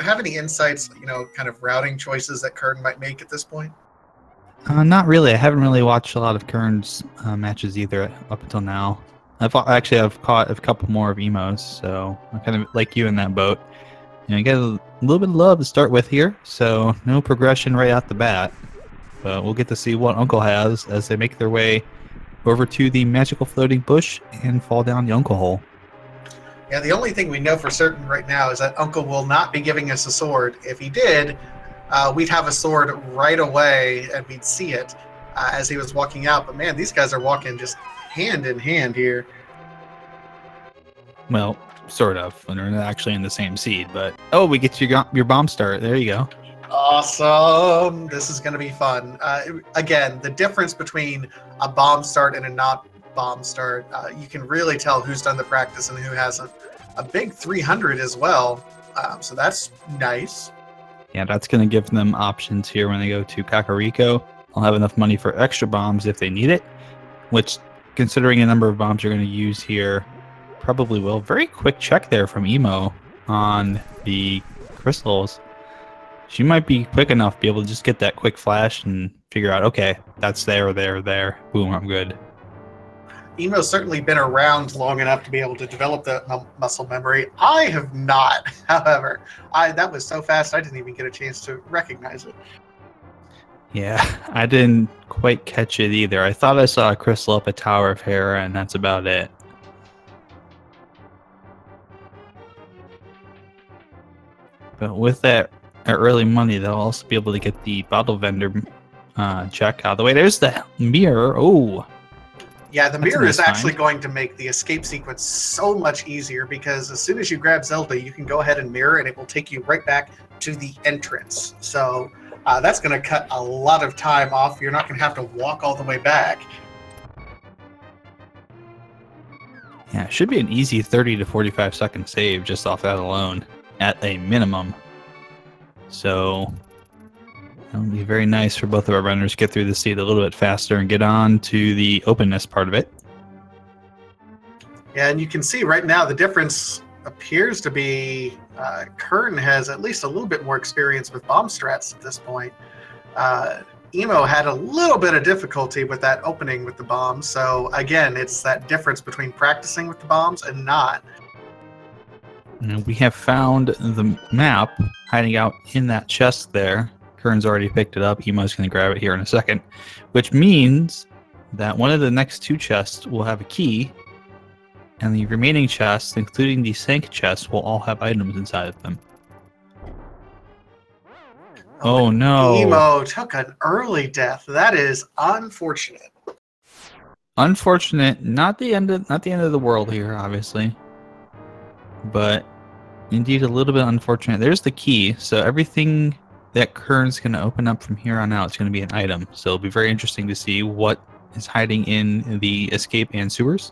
have any insights, kind of routing choices that Qirn might make at this point? Not really. I haven't really watched a lot of Qirn's matches either up until now. I've caught a couple more of Emo's, so I'm kind of like you in that boat. You get a little bit of love to start with here, so no progression right out the bat. But we'll get to see what Uncle has as they make their way over to the magical floating bush and fall down the Uncle hole. Yeah, the only thing we know for certain right now is that Uncle will not be giving us a sword. If he did, we'd have a sword right away and we'd see it as he was walking out. But man, these guys are walking just hand in hand here. Well, sort of. When they're not actually in the same seed, but oh, we get your bomb start. There you go. Awesome. This is going to be fun. Again, the difference between a bomb start and a not bomb start, you can really tell who's done the practice and who hasn't. A big 300 as well, so that's nice. Yeah, that's going to give them options here when they go to Kakariko. I'll have enough money for extra bombs if they need it, which, considering the number of bombs you're going to use here, probably will. Very quick check there from Emo on the crystals. She might be quick enough to be able to just get that quick flash and figure out, okay, that's there. Boom, I'm good. Emo's certainly been around long enough to be able to develop the muscle memory. I have not, however. That was so fast, I didn't even get a chance to recognize it. Yeah, I didn't quite catch it either. I thought I saw a crystal up a Tower of Hera, and that's about it. But with that early money, they'll also be able to get the bottle vendor check out of the way. There's the mirror. Oh, yeah, the mirror is actually going to make the escape sequence so much easier because as soon as you grab Zelda, you can go ahead and mirror and it will take you right back to the entrance. So that's going to cut a lot of time off. You're not going to have to walk all the way back. Yeah, it should be an easy 30 to 45 second save just off that alone at a minimum. So that'll be very nice for both of our runners to get through the seed a little bit faster and get on to the openness part of it. Yeah, and you can see right now the difference appears to be Qirn has at least a little bit more experience with bomb strats at this point. Emo had a little bit of difficulty with that opening with the bombs, so again, it's that difference between practicing with the bombs and not. And we have found the map hiding out in that chest there. Qirn's already picked it up. Emo's going to grab it here in a second, which means that one of the next two chests will have a key, and the remaining chests, including the sank chest, will all have items inside of them. Oh no! Emo took an early death. That is unfortunate. Unfortunate. Not the end of the world here, obviously, but indeed a little bit unfortunate. There's the key, so everything that Qirn's going to open up from here on out is going to be an item. So it'll be very interesting to see what is hiding in the escape and sewers.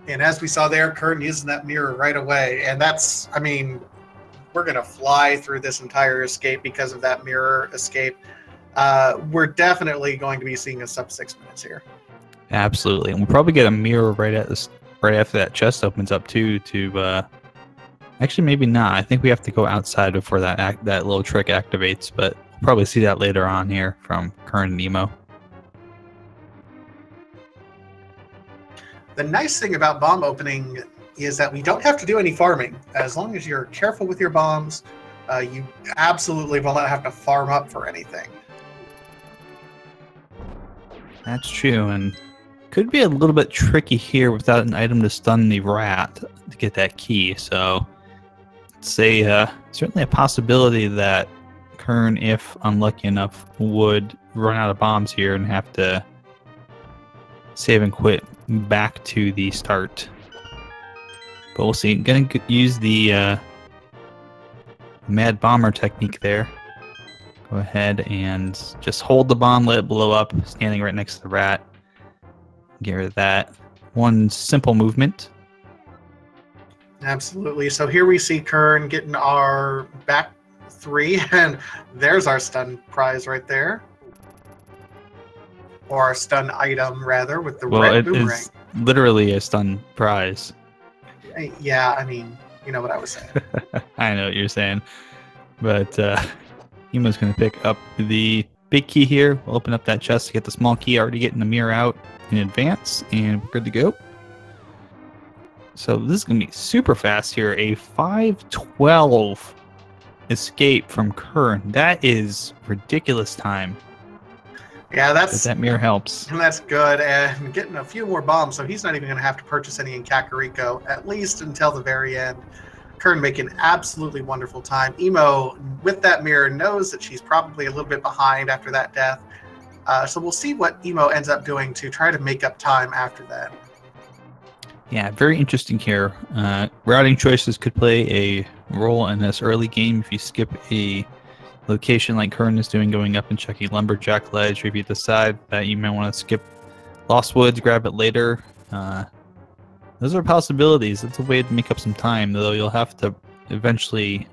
And as we saw there, Qirn using that mirror right away, and that's, I mean, we're going to fly through this entire escape because of that mirror escape. We're definitely going to be seeing a sub 6 minutes here. Absolutely. And we'll probably get a mirror right after that chest opens up too to actually maybe not. I think we have to go outside before that little trick activates, but we'll probably see that later on here from Qirn and Emo. The nice thing about bomb opening is that we don't have to do any farming. As long as you're careful with your bombs, you absolutely will not have to farm up for anything. That's true, and could be a little bit tricky here without an item to stun the rat to get that key. So it's certainly a possibility that Qirn, if unlucky enough, would run out of bombs here and have to save and quit back to the start. But we'll see. Gonna use the Mad Bomber technique there. Go ahead and just hold the bomb, let it blow up, standing right next to the rat. Get rid of that. One simple movement. Absolutely. So here we see Qirn getting our back 3, and there's our stun prize right there. Or our stun item, rather, with the red boomerang. It's literally a stun prize. Yeah, I mean, you know what I was saying. I know what you're saying. But Emo's going to pick up the big key here. We'll open up that chest to get the small key, already getting the mirror out in advance, and we're good to go. So this is going to be super fast here. A 5:12 escape from Qirn. That is ridiculous time. Yeah, But that mirror helps. and that's good. And getting a few more bombs, so he's not even going to have to purchase any in Kakariko, at least until the very end. Qirn making absolutely wonderful time. Emo, with that mirror, knows that she's probably a little bit behind after that death. So we'll see what Emo ends up doing to try to make up time after that. Yeah, very interesting here. Routing choices could play a role in this early game if you skip a location like Qirn is doing, going up and checking Lumberjack Ledge, or if you decide that you may want to skip Lost Woods, grab it later. Those are possibilities. It's a way to make up some time, though you'll have to eventually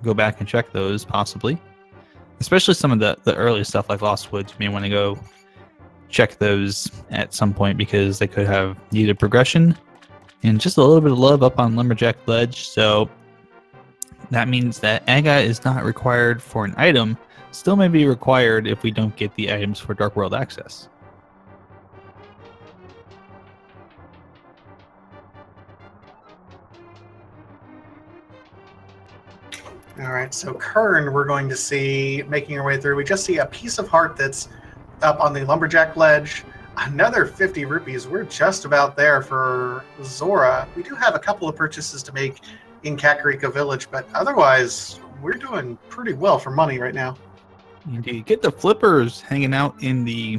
go back and check those, possibly. Especially some of the early stuff like Lost Woods, you may want to go check those at some point because they could have needed progression. And just a little bit of love up on Lumberjack Ledge, so that means that Aga is not required for an item, still may be required if we don't get the items for Dark World access. All right, so Qirn, we're going to see making our way through. We just see a piece of heart that's up on the Lumberjack Ledge. Another 50 rupees. We're just about there for Zora. We do have a couple of purchases to make in Kakariko Village, but otherwise, we're doing pretty well for money right now. Indeed. Get the flippers hanging out in the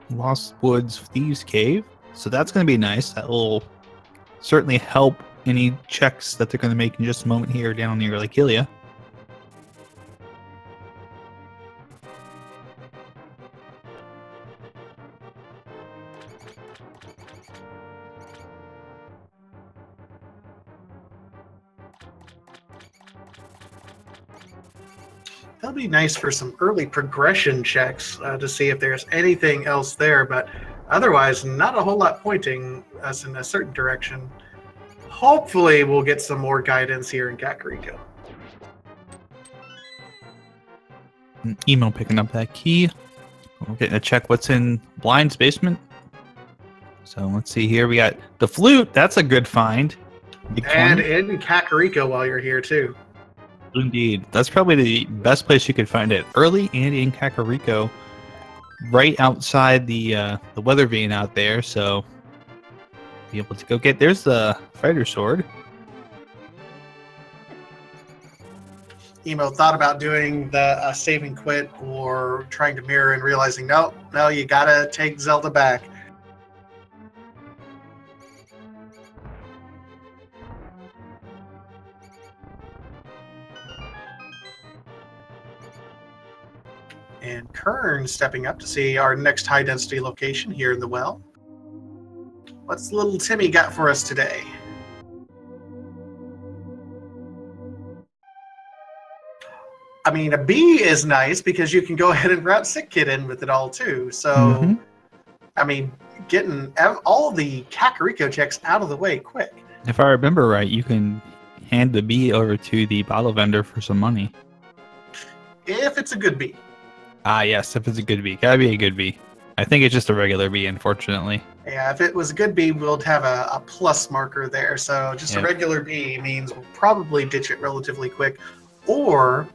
Lost Woods Thieves Cave. So that's going to be nice. That will certainly help any checks that they're going to make in just a moment here down near Lake Hylia. That'll be nice for some early progression checks to see if there's anything else there, but otherwise, not a whole lot pointing us in a certain direction. Hopefully, we'll get some more guidance here in Kakariko. Emo picking up that key. We're getting to check what's in Blind's basement. So let's see here. We got the flute. That's a good find. And in Kakariko while you're here, too. Indeed. That's probably the best place you could find it. Early and in Kakariko. Right outside the weather vane out there. So be able to go get... There's the fighter sword. Emo thought about doing the save and quit or trying to mirror and realizing, no, you gotta take Zelda back. And Qirn stepping up to see our next high density location here in the well. What's little Timmy got for us today? I mean, a B is nice because you can go ahead and route Sick Kid in with it all too. So, I mean, getting all the Kakariko checks out of the way quick. If I remember right, you can hand the B over to the bottle vendor for some money. If it's a good B. Ah, yes, if it's a good B. Gotta be a good B. I think it's just a regular B, unfortunately. Yeah, if it was a good B, we'll have a plus marker there. So just a regular B means we'll probably ditch it relatively quick. Or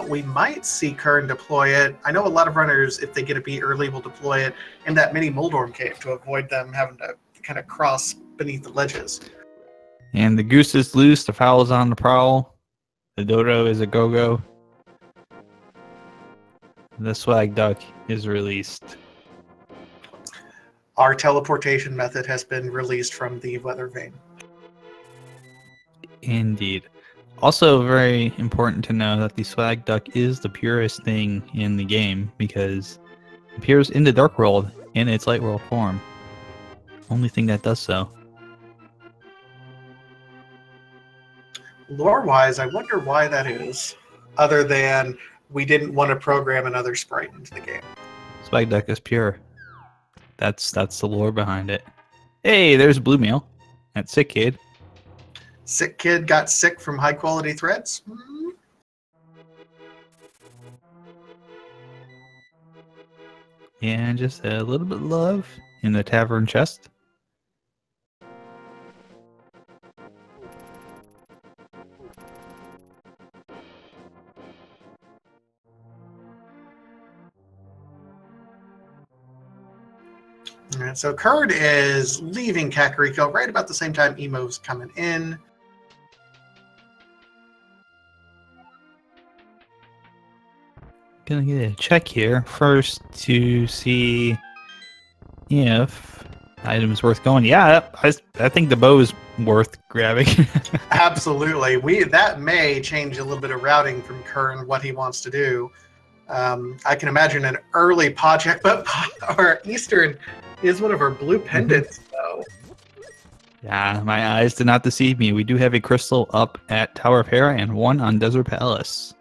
we might see Qirn deploy it. I know a lot of runners, if they get a B early, will deploy it in that mini Moldorm cave to avoid them having to kind of cross beneath the ledges. And the goose is loose, the fowl is on the prowl, the dodo is a go-go. The swag duck is released. Our teleportation method has been released from the weather vane. Indeed. Also very important to know that the swag duck is the purest thing in the game because it appears in the Dark World in its Light World form. Only thing that does so. Lore-wise, I wonder why that is, other than we didn't want to program another sprite into the game. Swag duck is pure. That's the lore behind it. Hey, there's Blue Mail. That's Sick Kid. Sick kid got sick from high quality threads. And just a little bit of love in the tavern chest. All right, so Qirn is leaving Kakariko right about the same time Emo's coming in. Gonna get a check here first to see if the item is worth going. Yeah, I think the bow is worth grabbing. Absolutely. That may change a little bit of routing from Qirn, what he wants to do. I can imagine an early project, but our Eastern is one of our blue pendants, though. Yeah, my eyes did not deceive me. We do have a crystal up at Tower of Hera and one on Desert Palace.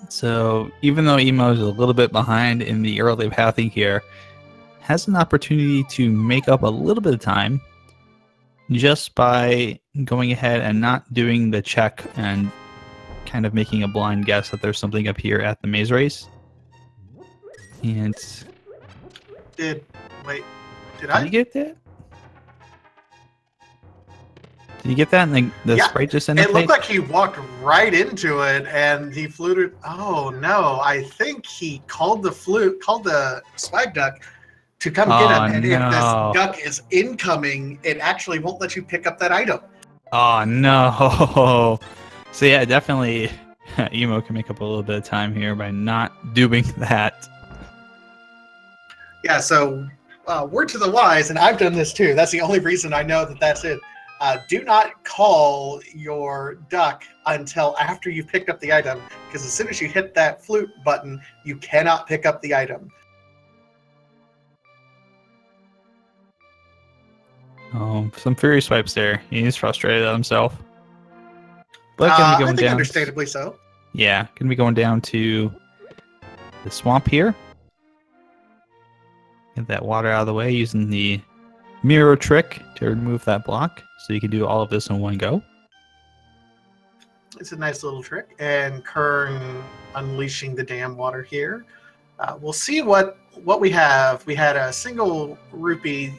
So even though Emo is a little bit behind in the early pathing here, has an opportunity to make up a little bit of time just by going ahead and not doing the check and kind of making a blind guess that there's something up here at the maze race. And Did you get that? Did you get that? And the Yeah, sprite just it looked like he walked right into it and he fluted. Oh no! I think he called the swag duck to come get him. And if this duck is incoming, it actually won't let you pick up that item. Oh no! So yeah, definitely, Emo can make up a little bit of time here by not doing that. Yeah. So word to the wise, and I've done this too. That's the only reason I know that that's it. Do not call your duck until after you've picked up the item, because as soon as you hit that flute button, you cannot pick up the item. Oh, some Fury swipes there. He's frustrated at himself. But I think understandably so. Yeah, gonna be going down to the swamp here. Get that water out of the way using the mirror trick to remove that block, so you can do all of this in one go. It's a nice little trick, and Qirn unleashing the damn water here. We'll see what we have. We had a single rupee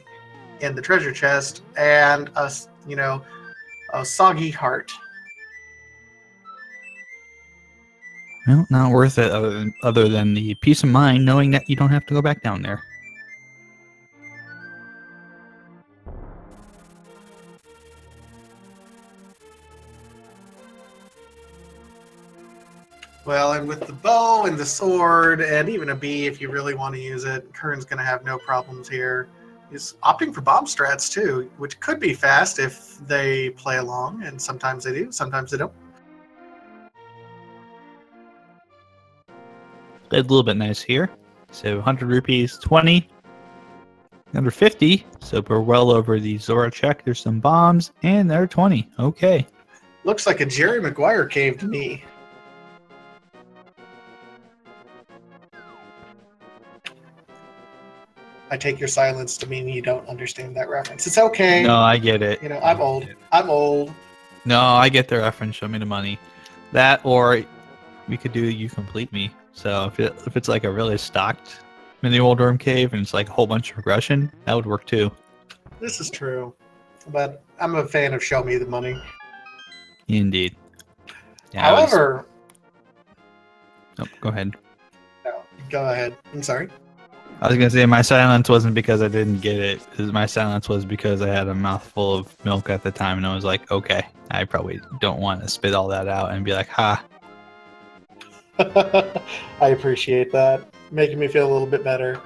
in the treasure chest and a soggy heart. Well, not worth it other than the peace of mind knowing that you don't have to go back down there. Well, and with the bow and the sword and even a bee if you really want to use it, Qirn's going to have no problems here. He's opting for bomb strats too, which could be fast if they play along, and sometimes they do, sometimes they don't. A little bit nice here. So 100 rupees, 20. Under 50, so we're well over the Zora check. There's some bombs, and they're 20. Okay. Looks like a Jerry Maguire cave to me. I take your silence to mean you don't understand that reference. It's okay. No, I get it. You know, I'm old. I'm old. No, I get the reference. Show me the money. That, or we could do You Complete Me. So if it's like a really stocked mini old worm cave and it's like a whole bunch of progression, that would work too. This is true, but I'm a fan of Show Me the Money. Indeed. Yeah, However, oh, go ahead. No, go ahead. I'm sorry. I was gonna say my silence wasn't because I didn't get it. My silence was because I had a mouthful of milk at the time, and I was like, okay, I probably don't want to spit all that out and be like, ha. I appreciate that. Making me feel a little bit better.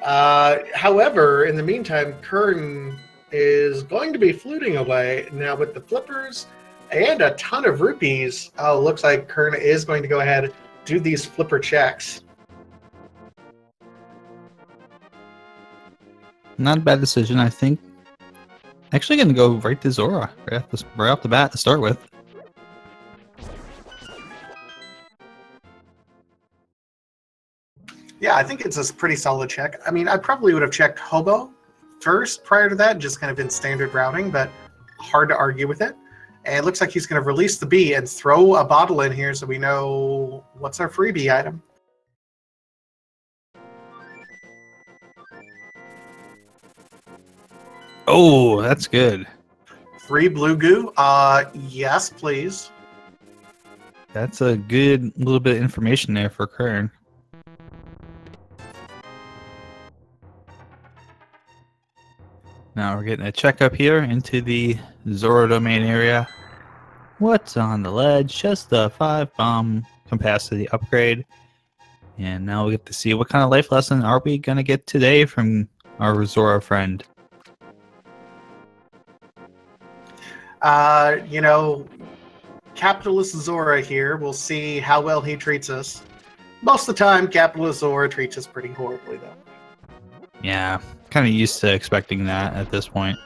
However, in the meantime, Qirn is going to be fluting away now with the flippers and a ton of rupees. Oh, looks like Qirn is going to go ahead and do these flipper checks. Not a bad decision, I think. Actually going to go right to Zora, right off the bat to start with. Yeah, I think it's a pretty solid check. I mean, I probably would have checked Hobo first prior to that, just kind of in standard routing, but hard to argue with it. And it looks like he's going to release the bee and throw a bottle in here so we know what's our freebie item. Oh, that's good. Free blue goo? Yes, please. That's a good little bit of information there for Qirn. Now we're getting a checkup here into the Zora domain area. What's on the ledge? Just a 5-bomb capacity upgrade. And now we get to see what kind of life lesson are we going to get today from our Zora friend. You know, capitalist Zora here. We'll see how well he treats us. Most of the time, capitalist Zora treats us pretty horribly, though. Yeah, kind of used to expecting that at this point.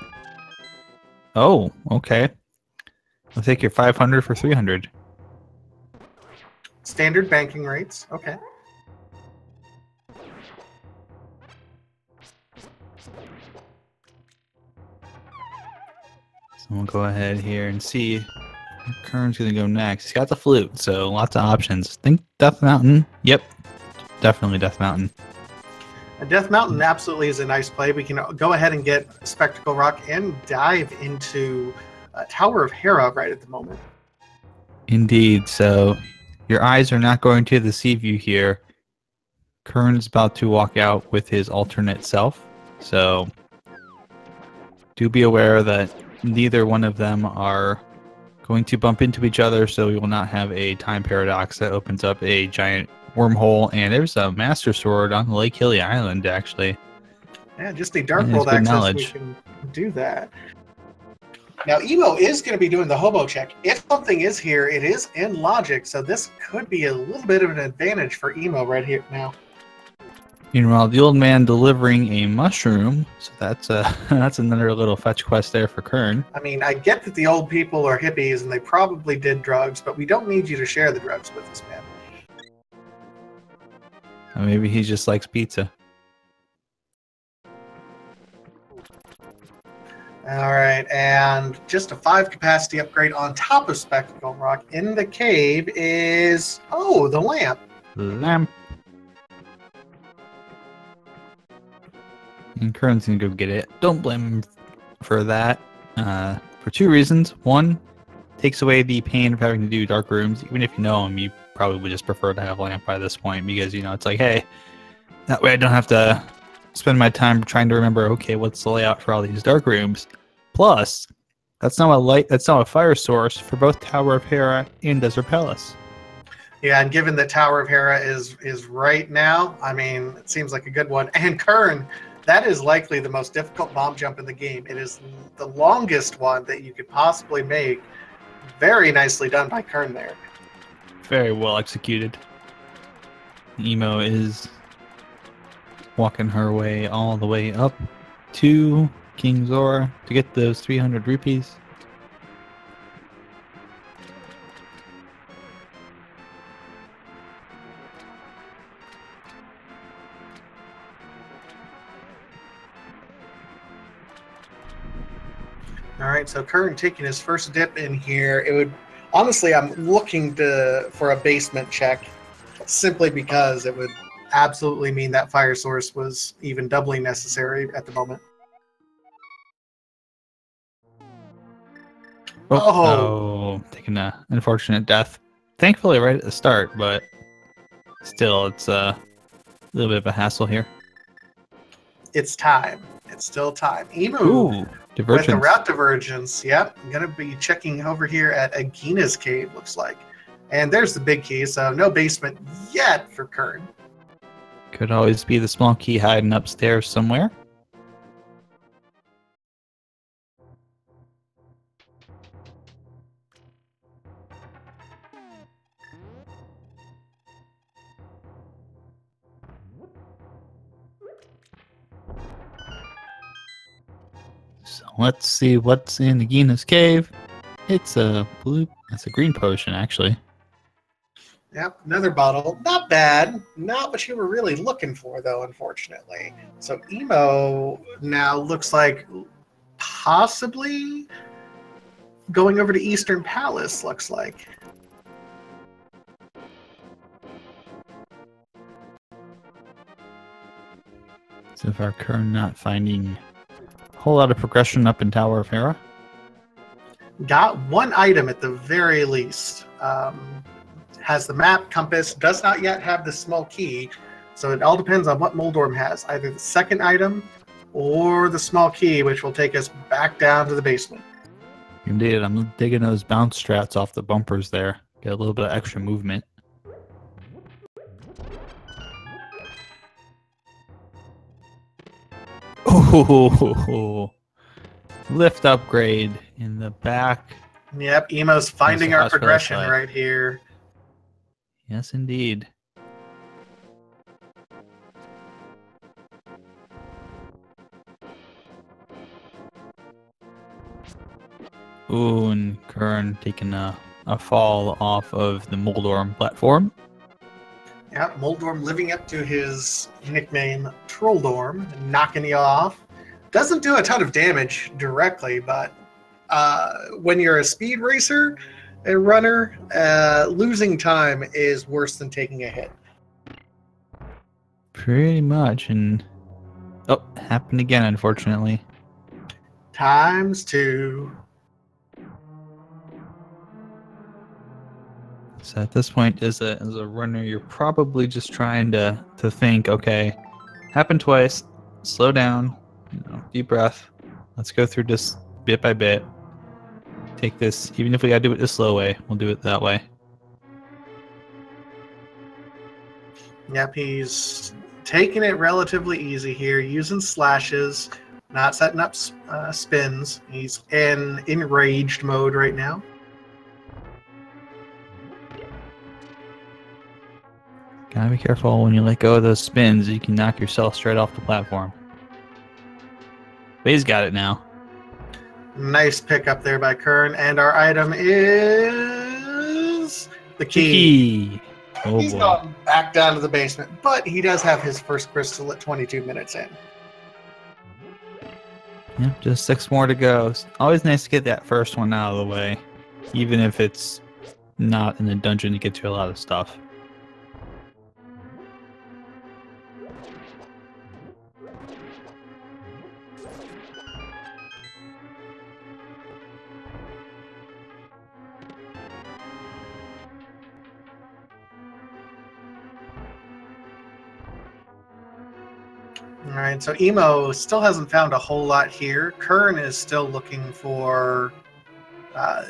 Oh, okay. I'll take your 500 for 300. Standard banking rates. Okay. So we'll go ahead here and see where Qirn's going to go next. He's got the flute, so lots of options. Think Death Mountain. Yep, definitely Death Mountain. And Death Mountain absolutely is a nice play. We can go ahead and get Spectacle Rock and dive into Tower of Hera right at the moment. Indeed. So your eyes are not going to the sea view here. Qirn's about to walk out with his alternate self. So do be aware that neither one of them are going to bump into each other, so we will not have a time paradox that opens up a giant wormhole. And there's a Master Sword on the Lake Hilly Island, actually. Yeah, just a Dark World access, we can do that. Now, Emo is going to be doing the hobo check. If something is here, it is in logic, so this could be a little bit of an advantage for Emo right here now. Meanwhile, the old man delivering a mushroom, so that's another little fetch quest there for Qirn. I mean, I get that the old people are hippies and they probably did drugs, but we don't need you to share the drugs with us, man. Or maybe he just likes pizza. All right, and just a 5 capacity upgrade on top of Spectacle Rock in the cave is, oh, the lamp. Lamp. And Qirn's gonna go get it. Don't blame him for that. For 2 reasons. One, takes away the pain of having to do dark rooms. Even if you know him, you probably would just prefer to have lamp by this point, because you know it's like, hey, that way I don't have to spend my time trying to remember, okay, what's the layout for all these dark rooms. Plus, that's not a fire source for both Tower of Hera and Desert Palace. Yeah, and given that Tower of Hera is right now, I mean, it seems like a good one. And Qirn, that is likely the most difficult bomb jump in the game. It is the longest one that you could possibly make. Very nicely done by Qirn there. Very well executed. Emo is walking her way all the way up to King Zora to get those 300 rupees. All right, so Qirn taking his first dip in here. It would, honestly, I'm looking for a basement check, simply because it would absolutely mean that fire source was even doubly necessary at the moment. Oh, taking an unfortunate death. Thankfully right at the start, but still, it's a little bit of a hassle here. It's time. It's still time. Emo. Ooh, divergence. With the route divergence. Yep, I'm going to be checking over here at Agina's cave, looks like. And there's the big key, so no basement yet for Qirn. Could always be the small key hiding upstairs somewhere. So let's see what's in Agina's cave. It's a green potion, actually. Yep, another bottle. Not bad. Not what you were really looking for, though, unfortunately. So Emo now looks like possibly going over to Eastern Palace, looks like. So far, Qirn not finding a whole lot of progression up in Tower of Hera. Got one item at the very least. Has the map, compass, does not yet have the small key. So it all depends on what Moldorm has. Either the second item or the small key, which will take us back down to the basement. Indeed, I'm digging those bounce strats off the bumpers there. Get a little bit of extra movement. Oh, lift upgrade in the back. Yep, Emo's finding our progression right here. Yes, indeed. Ooh, and Qirn taking a fall off of the Moldorm platform. Yeah, Moldorm living up to his nickname Trolldorm, knocking you off. Doesn't do a ton of damage directly, but when you're a speed racer and runner, losing time is worse than taking a hit. Pretty much, and oh, happened again, unfortunately. ×2. So at this point, as a runner, you're probably just trying to think, okay, happened twice, slow down, deep breath. Let's go through this bit by bit. Take this, even if we gotta do it the slow way, we'll do it that way. Yep, he's taking it relatively easy here, using slashes, not setting up spins. He's in enraged mode right now. Gotta be careful when you let go of those spins. You can knock yourself straight off the platform. But he's got it now. Nice pickup there by Qirn, and our item is the key. Oh, he's boy. gone back down to the basement, but he does have his first crystal at 22 minutes in. Yep, just 6 more to go. It's always nice to get that first one out of the way, even if it's not in the dungeon to get you a lot of stuff. All right, so Emo still hasn't found a whole lot here. Qirn is still looking for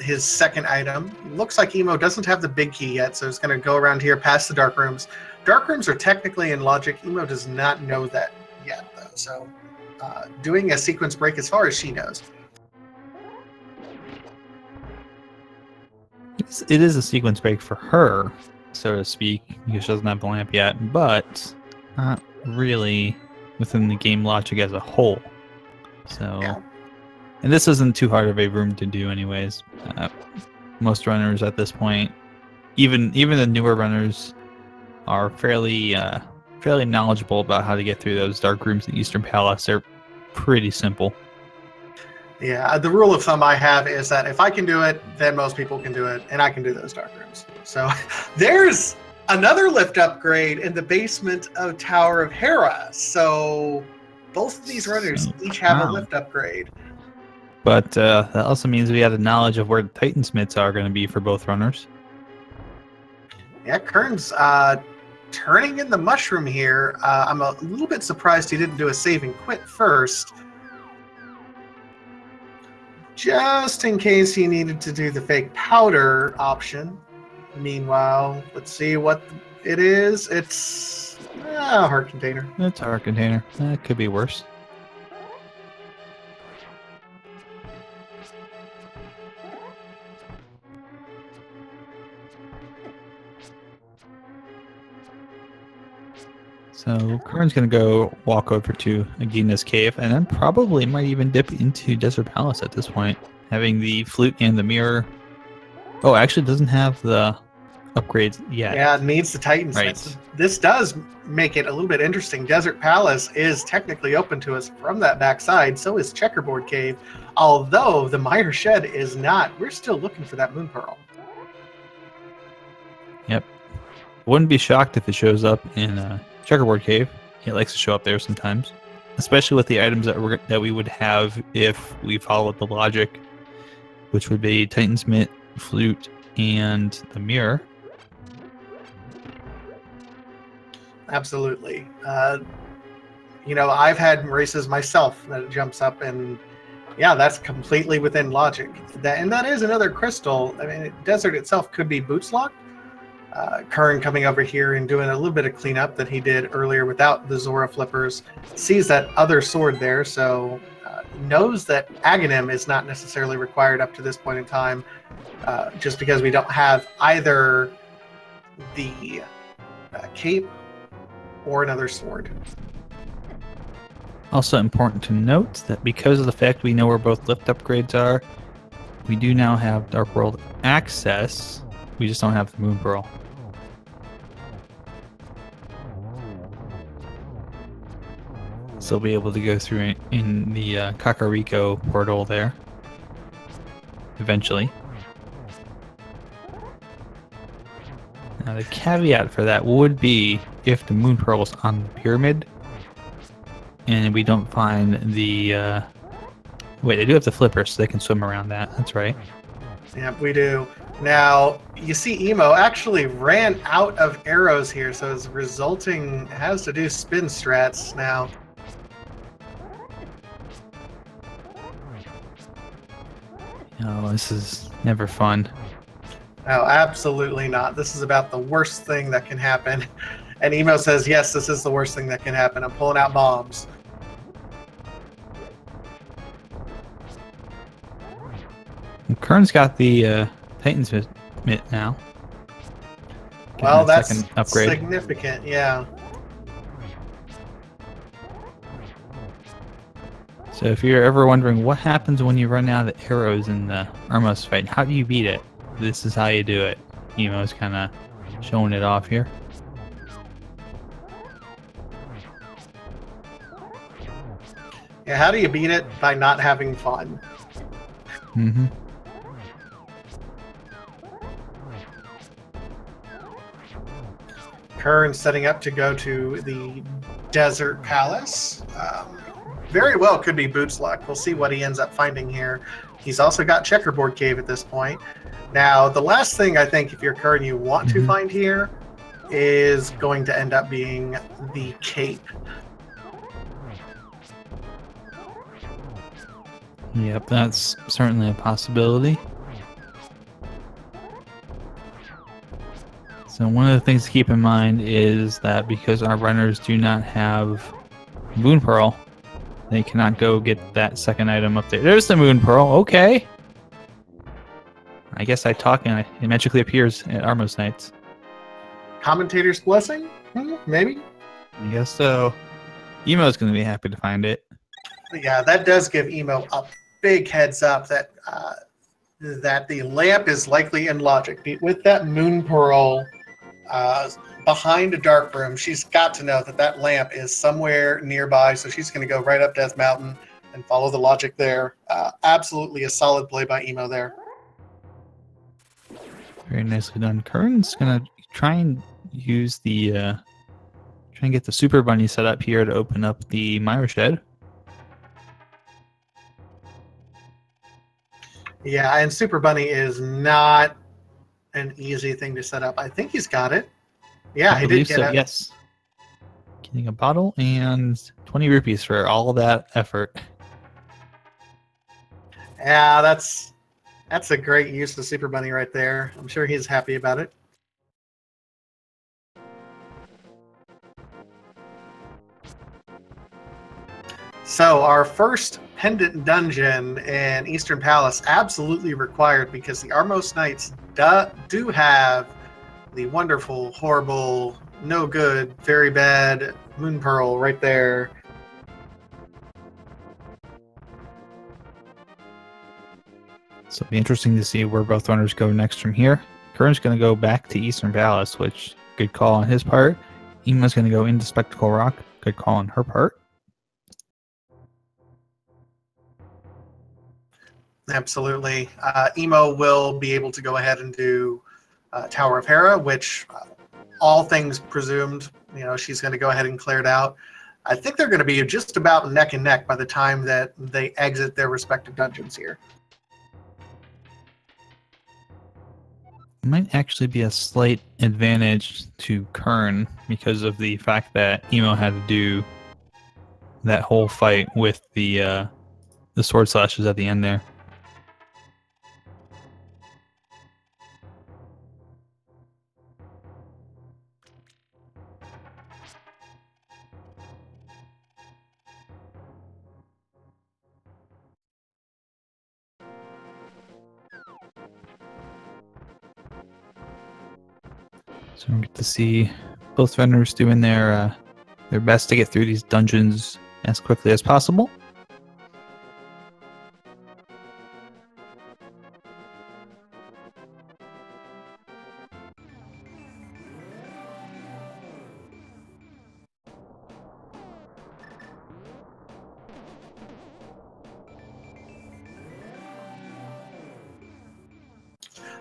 his second item. Looks like Emo doesn't have the big key yet, so he's going to go around here past the dark rooms. Dark rooms are technically in logic. Emo does not know that yet, though. So doing a sequence break as far as she knows. It is a sequence break for her, so to speak, because she doesn't have the lamp yet, but not really within the game logic as a whole. So, Yeah. And this isn't too hard of a room to do anyways. Most runners at this point, even the newer runners, are fairly knowledgeable about how to get through those dark rooms in Eastern Palace. They're pretty simple. Yeah, the rule of thumb I have is that if I can do it, then most people can do it, and I can do those dark rooms. So there's another lift upgrade in the basement of Tower of Hera. So both of these runners each have a lift upgrade. But that also means we have the knowledge of where the Titansmiths are going to be for both runners. Yeah, Qirn's turning in the mushroom here. I'm a little bit surprised he didn't do a save and quit first. Just in case he needed to do the fake powder option. Meanwhile, let's see what it is. It's a heart container. It's a heart container. That could be worse. So Qirn's going to go walk over to Agina's cave, and then probably might even dip into Desert Palace at this point, having the flute and the mirror. Oh, actually doesn't have the upgrades yet. Yeah, it needs the Titans. Right. This does make it a little bit interesting. Desert Palace is technically open to us from that backside. So is Checkerboard Cave. Although the Mire Shed is not. We're still looking for that Moon Pearl. Yep. Wouldn't be shocked if it shows up in Checkerboard Cave. It likes to show up there sometimes, especially with the items that we would have if we followed the logic, which would be Titan's Mitt, Flute, and the Mirror. Absolutely. You know, I've had races myself that it jumps up, and yeah, that's completely within logic. That is another crystal. I mean, Desert itself could be boots locked. Qirn coming over here and doing a little bit of cleanup that he did earlier without the Zora flippers, sees that other sword there, so knows that Aghanim is not necessarily required up to this point in time, just because we don't have either the cape or another sword. Also important to note that because of the fact we know where both lift upgrades are, we do now have Dark World access. We just don't have the Moon Pearl. So we'll be able to go through in the Kakariko portal there eventually. Now the caveat for that would be if the Moon Pearl is on the pyramid and we don't find the wait, they do have the flipper so they can swim around that. That's right. Yeah, we do. Now, you see Emo actually ran out of arrows here, so it's resulting, has to do spin strats now. Oh, this is never fun. No, absolutely not. This is about the worst thing that can happen. And Emo says, yes, this is the worst thing that can happen. I'm pulling out bombs. Qirn's got the Titan's Mitt now. Well, that's second upgrade. Significant, yeah. So if you're ever wondering what happens when you run out of arrows in the Armos fight, how do you beat it? This is how you do it. Emo's kind of showing it off here. Yeah, how do you beat it? By not having fun. Mm-hmm. Qirn setting up to go to the Desert Palace. Very well could be Boots Luck. We'll see what he ends up finding here. He's also got Checkerboard Cave at this point. Now, the last thing I think, if you're Qirn, you want to find here is going to end up being the cape. Yep, that's certainly a possibility. So one of the things to keep in mind is that because our runners do not have Moon Pearl, they cannot go get that second item up there. There's the Moon Pearl, okay. I guess I talk and it magically appears at Armos Nights. Commentator's blessing? Maybe? I guess so. Emo's going to be happy to find it. Yeah, that does give Emo a big heads up that that the lamp is likely in logic. With that Moon Pearl behind a dark room, she's got to know that that lamp is somewhere nearby, so she's going to go right up Death Mountain and follow the logic there. Absolutely a solid play by Emo there. Very nicely done. Qirn's going to try and use the try and get the Super Bunny set up here to open up the Mire Shed. Yeah, and Super Bunny is not an easy thing to set up. I think he's got it. Yeah, he did get it. Yes. Getting a bottle and 20 rupees for all that effort. Yeah, that's a great use of Super Bunny right there. I'm sure he's happy about it. So our first pendant dungeon in Eastern Palace absolutely required, because the Armos Knights do have the wonderful, horrible, no good, very bad Moon Pearl right there. So it'll be interesting to see where both runners go next from here. Qirn's going to go back to Eastern Palace, which good call on his part. Emo's going to go into Spectacle Rock. Good call on her part. Absolutely. Emo will be able to go ahead and do Tower of Hera, which all things presumed, she's going to go ahead and clear it out. I think they're going to be just about neck and neck by the time that they exit their respective dungeons here. It might actually be a slight advantage to Qirn because of the fact that Emo had to do that whole fight with the sword slashes at the end there. So we get to see both vendors doing their best to get through these dungeons as quickly as possible.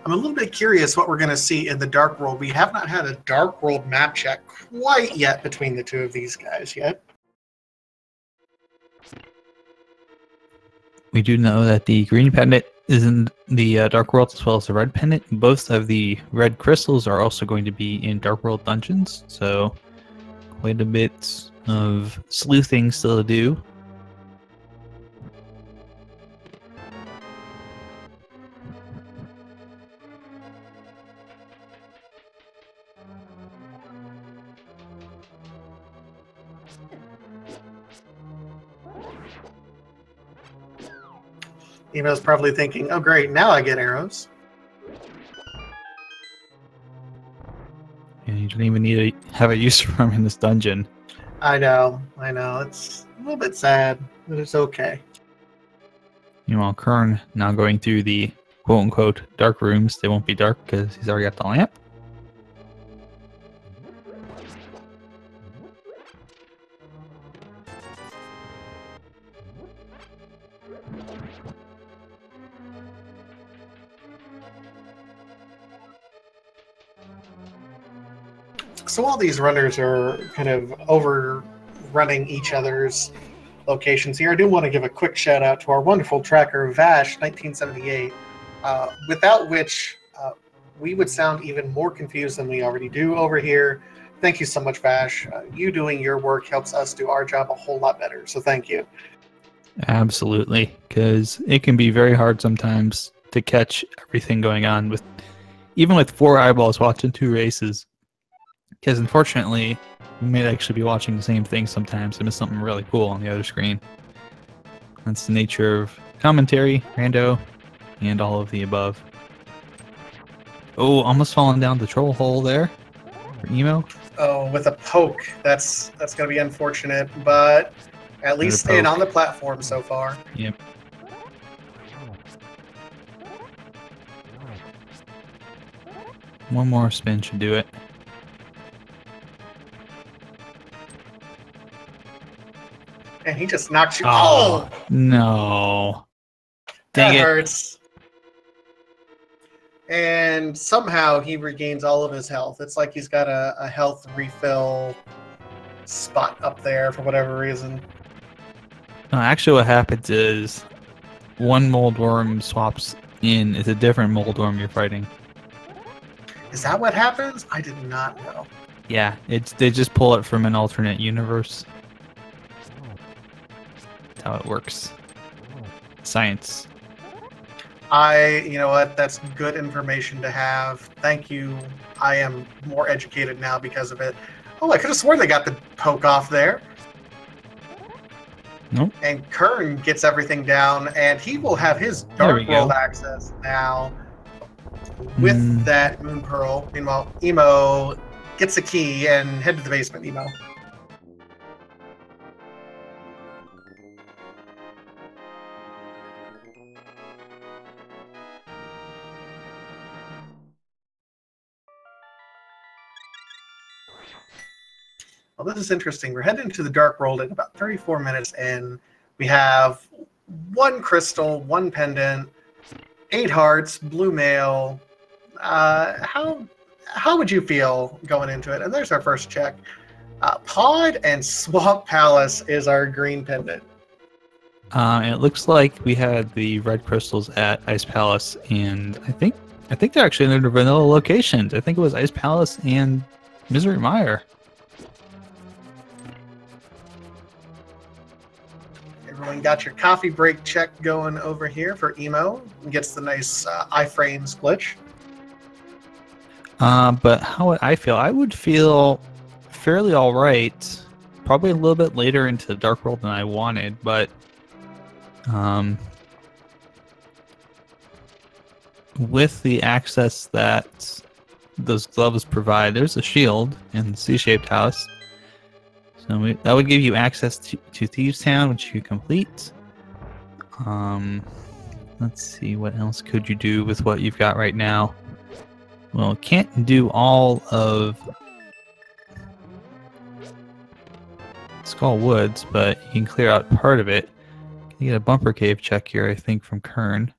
I'm a little bit curious what we're going to see in the Dark World. We have not had a Dark World map check quite yet between the two of these guys yet. We do know that the green pendant is in the Dark World as well as the red pendant. Both of the red crystals are also going to be in Dark World dungeons, so quite a bit of sleuthing still to do. Emo's probably thinking, oh great, now I get arrows. And you don't even need to have a use for them in this dungeon. I know. It's a little bit sad, but it's okay. Meanwhile, Qirn now going through the quote-unquote dark rooms. They won't be dark because he's already got the lamp. So all these runners are kind of overrunning each other's locations here. I do want to give a quick shout out to our wonderful tracker, Vash1978, without which we would sound even more confused than we already do over here. Thank you so much, Vash. You doing your work helps us do our job a whole lot better, so thank you. Absolutely, because it can be very hard sometimes to catch everything going on even with 4 eyeballs watching 2 races. Because unfortunately, we may actually be watching the same thing sometimes and miss something really cool on the other screen. That's the nature of commentary, rando, and all of the above. Oh, almost falling down the troll hole there for Emo. Oh, with a poke. That's going to be unfortunate, but at least staying on the platform so far. Yep. One more spin should do it. And he just knocks you. Oh, no. Dang That it. hurts. And somehow he regains all of his health. It's like he's got a health refill spot up there for whatever reason. No, actually what happens is one mold worm swaps in. It's a different mold worm you're fighting. Is that what happens? I did not know. Yeah, they just pull it from an alternate universe. That's how it works. Science. You know what? That's good information to have. Thank you. I am more educated now because of it. Oh, I could have sworn they got the poke off there. Nope. And Qirn gets everything down, and he will have his Dark World access now with that Moon Pearl. Meanwhile, Emo gets a key and head to the basement, Emo. Well, this is interesting. We're heading into the Dark World at about 34 minutes in. We have 1 crystal, 1 pendant, 8 hearts, blue mail. How would you feel going into it? And there's our first check. Pod and Swamp Palace is our green pendant. It looks like we had the red crystals at Ice Palace, and I think they're actually in their vanilla locations. I think it was Ice Palace and Misery Mire. Everyone got your coffee break check going over here for Emo. He gets the nice iframes glitch. But how would I feel? I would feel fairly all right. Probably a little bit later into the Dark World than I wanted, but with the access that those gloves provide, there's a shield in the C-shaped house. So that would give you access to Thieves Town, which you complete. Let's see, what else could you do with what you've got right now? Well, can't do all of Skull Woods, but you can clear out part of it. You get a bumper cave check here, I think, from Qirn.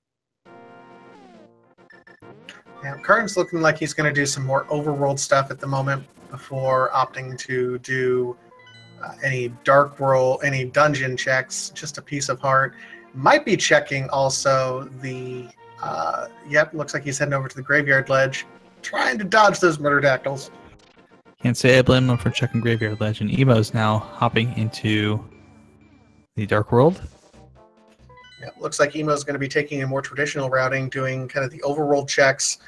Yeah, Qirn's looking like he's going to do some more overworld stuff at the moment before opting to do any Dark World, any dungeon checks, just a piece of heart. Might be checking also the, yep, looks like he's heading over to the Graveyard Ledge, trying to dodge those Murderdactyls. Can't say I blame him for checking Graveyard Ledge, and Emo's now hopping into the Dark World. Yeah, looks like Emo's going to be taking a more traditional routing, doing kind of the overworld checks,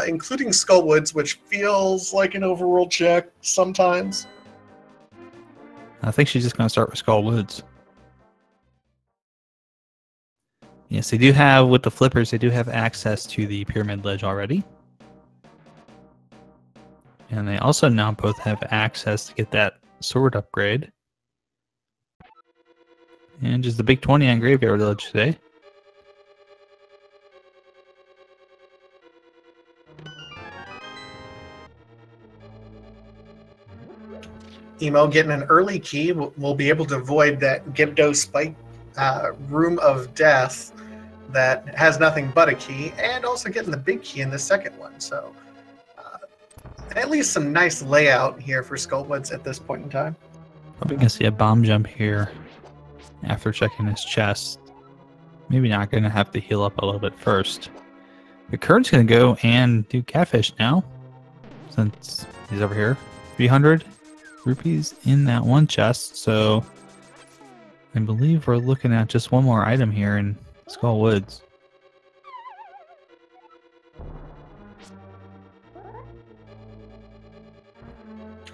including Skullwoods, which feels like an overworld check sometimes. I think she's just going to start with Skull Woods. Yes, they do have, with the flippers, they do have access to the Pyramid Ledge already. And they also now both have access to get that sword upgrade. And just the big 20 on Graveyard Ledge today. Emo getting an early key will be able to avoid that Gibdo spike room of death that has nothing but a key, and also getting the big key in the second one. So at least some nice layout here for Skullwoods at this point in time. Probably going to see a bomb jump here after checking his chest. Maybe not going to have to heal up a little bit first. But Qirn's going to go and do Catfish now, since he's over here. 300 rupees in that one chest, so I believe we're looking at just one more item here in Skull Woods.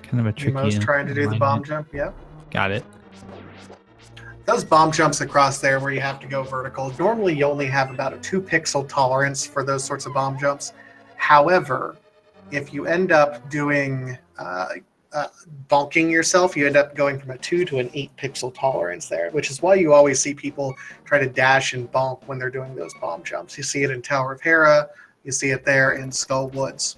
Kind of a tricky. Emo's trying to do the bomb jump, yeah. Got it. Those bomb jumps across there where you have to go vertical, normally you only have about a 2 pixel tolerance for those sorts of bomb jumps. However, if you end up doing bonking yourself, you end up going from a 2 to an 8 pixel tolerance there, which is why you always see people try to dash and bonk when they're doing those bomb jumps. You see it in Tower of Hera, you see it there in Skull Woods.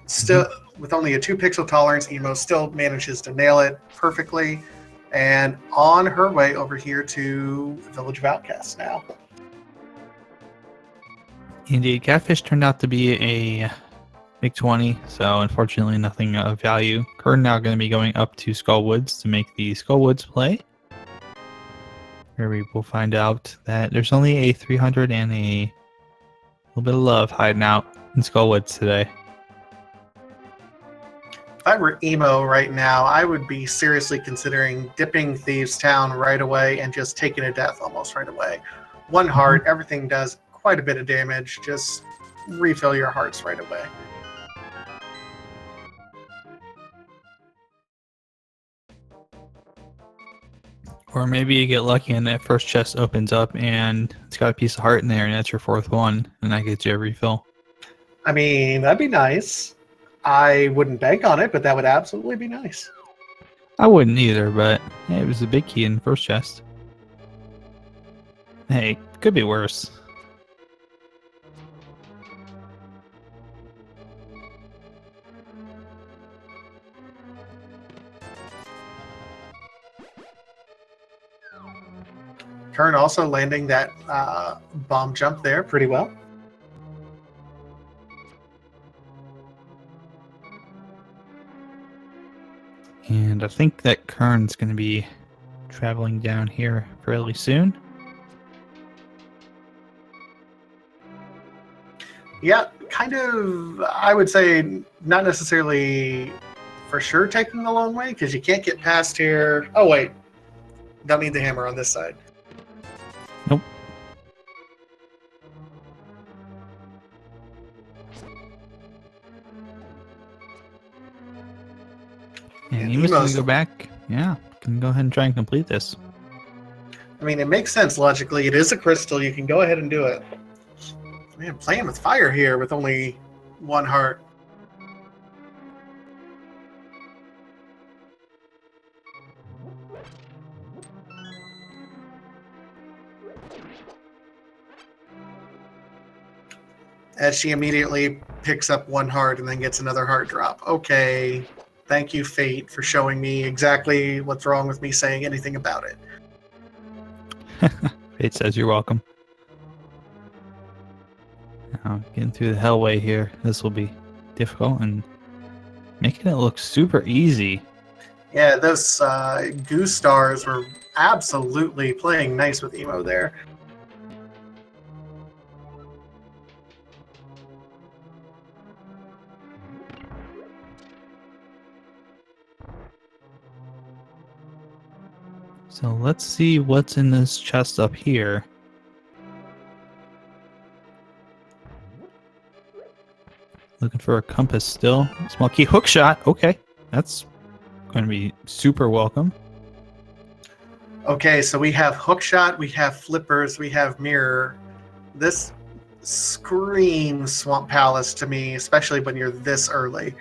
Still, with only a 2 pixel tolerance, Emo still manages to nail it perfectly, and on her way over here to Village of Outcasts now. Indeed, Catfish turned out to be a big 20, so unfortunately nothing of value. Qirn now going to be going up to Skull Woods to make the Skull Woods play, where we will find out that there's only a 300 and a little bit of love hiding out in Skull Woods today. If I were Emo right now, I would be seriously considering dipping Thieves Town right away and just taking a death almost right away. 1 heart, everything does quite a bit of damage. Just refill your hearts right away. Or maybe you get lucky and that first chest opens up and it's got a piece of heart in there and that's your 4th one, and that gets you a refill. I mean, that'd be nice. I wouldn't bank on it, but that would absolutely be nice. I wouldn't either, but hey, it was a big key in the first chest. Hey, could be worse. Qirn also landing that bomb jump there pretty well. And I think that Qirn's going to be traveling down here fairly soon. Yeah, kind of, I would say not necessarily for sure taking the long way, because you can't get past here. Oh, wait. Don't need the hammer on this side. Nope. And Emo's going to go back. Yeah, can go ahead and try and complete this. I mean, it makes sense logically. It is a crystal. You can go ahead and do it. Man, playing with fire here with only one heart. As she immediately picks up one heart and then gets another heart drop. Okay. Thank you, Fate, for showing me exactly what's wrong with me saying anything about it. Fate says you're welcome. Now, getting through the hellway here, this will be difficult and making it look super easy. Yeah, those goose stars were absolutely playing nice with Emo there. So let's see what's in this chest up here. Looking for a compass still. Small key hook shot. Okay, that's going to be super welcome. Okay, so we have hookshot, we have flippers, we have mirror. This screams Swamp Palace to me, especially when you're this early.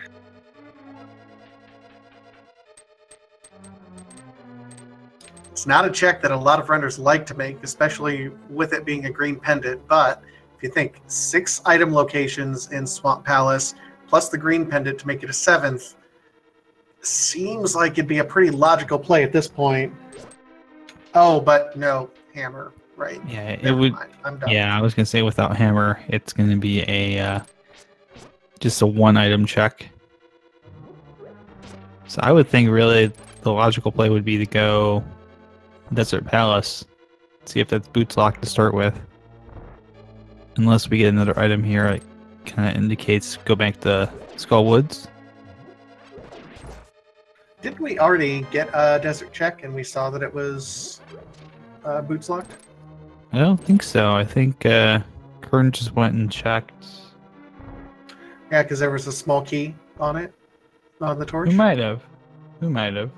It's not a check that a lot of runners like to make, especially with it being a green pendant, but if you think 6 item locations in Swamp Palace, plus the green pendant to make it a 7th, seems like it'd be a pretty logical play at this point. Oh, but no, hammer, right? Yeah, it Never would. mind. I'm done. Yeah, I was gonna say without hammer, it's gonna be a just a 1-item check. So I would think really the logical play would be to go Desert Palace, see if that's boots locked to start with. Unless we get another item here, it kind of indicates go back to Skull Woods. Didn't we already get a desert check and we saw that it was boots locked? I don't think so. I think Qirn just went and checked. Yeah, because there was a small key on it, on the torch. Who might have? Who might have?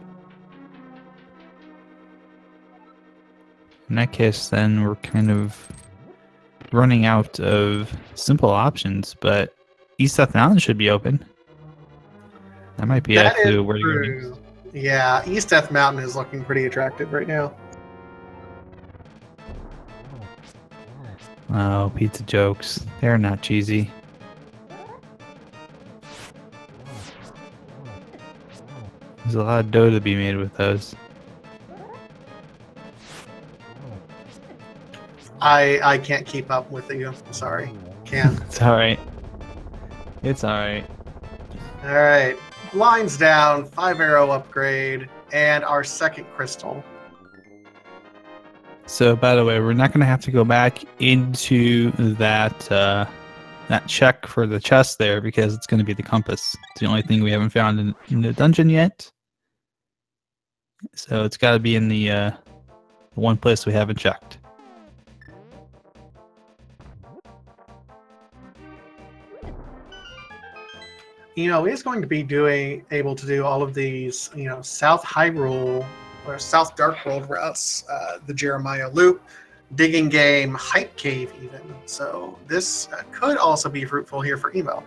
In that case, then we're kind of running out of simple options, but East Death Mountain should be open. That might be That actually is where you're going. true. Yeah, East Death Mountain is looking pretty attractive right now. Oh, pizza jokes. They're not cheesy. There's a lot of dough to be made with those. I can't keep up with you. I'm sorry. Can't. It's alright. It's alright. All right. Blinds down, 5-arrow upgrade, and our second crystal. So, by the way, we're not going to have to go back into that that check for the chest there because it's going to be the compass. It's the only thing we haven't found in the dungeon yet. So it's got to be in the one place we haven't checked. Is going to be able to do all of these, South Hyrule or South Dark World routes, the Jeremiah Loop, Digging Game, Hype Cave even. So this could also be fruitful here for Emo.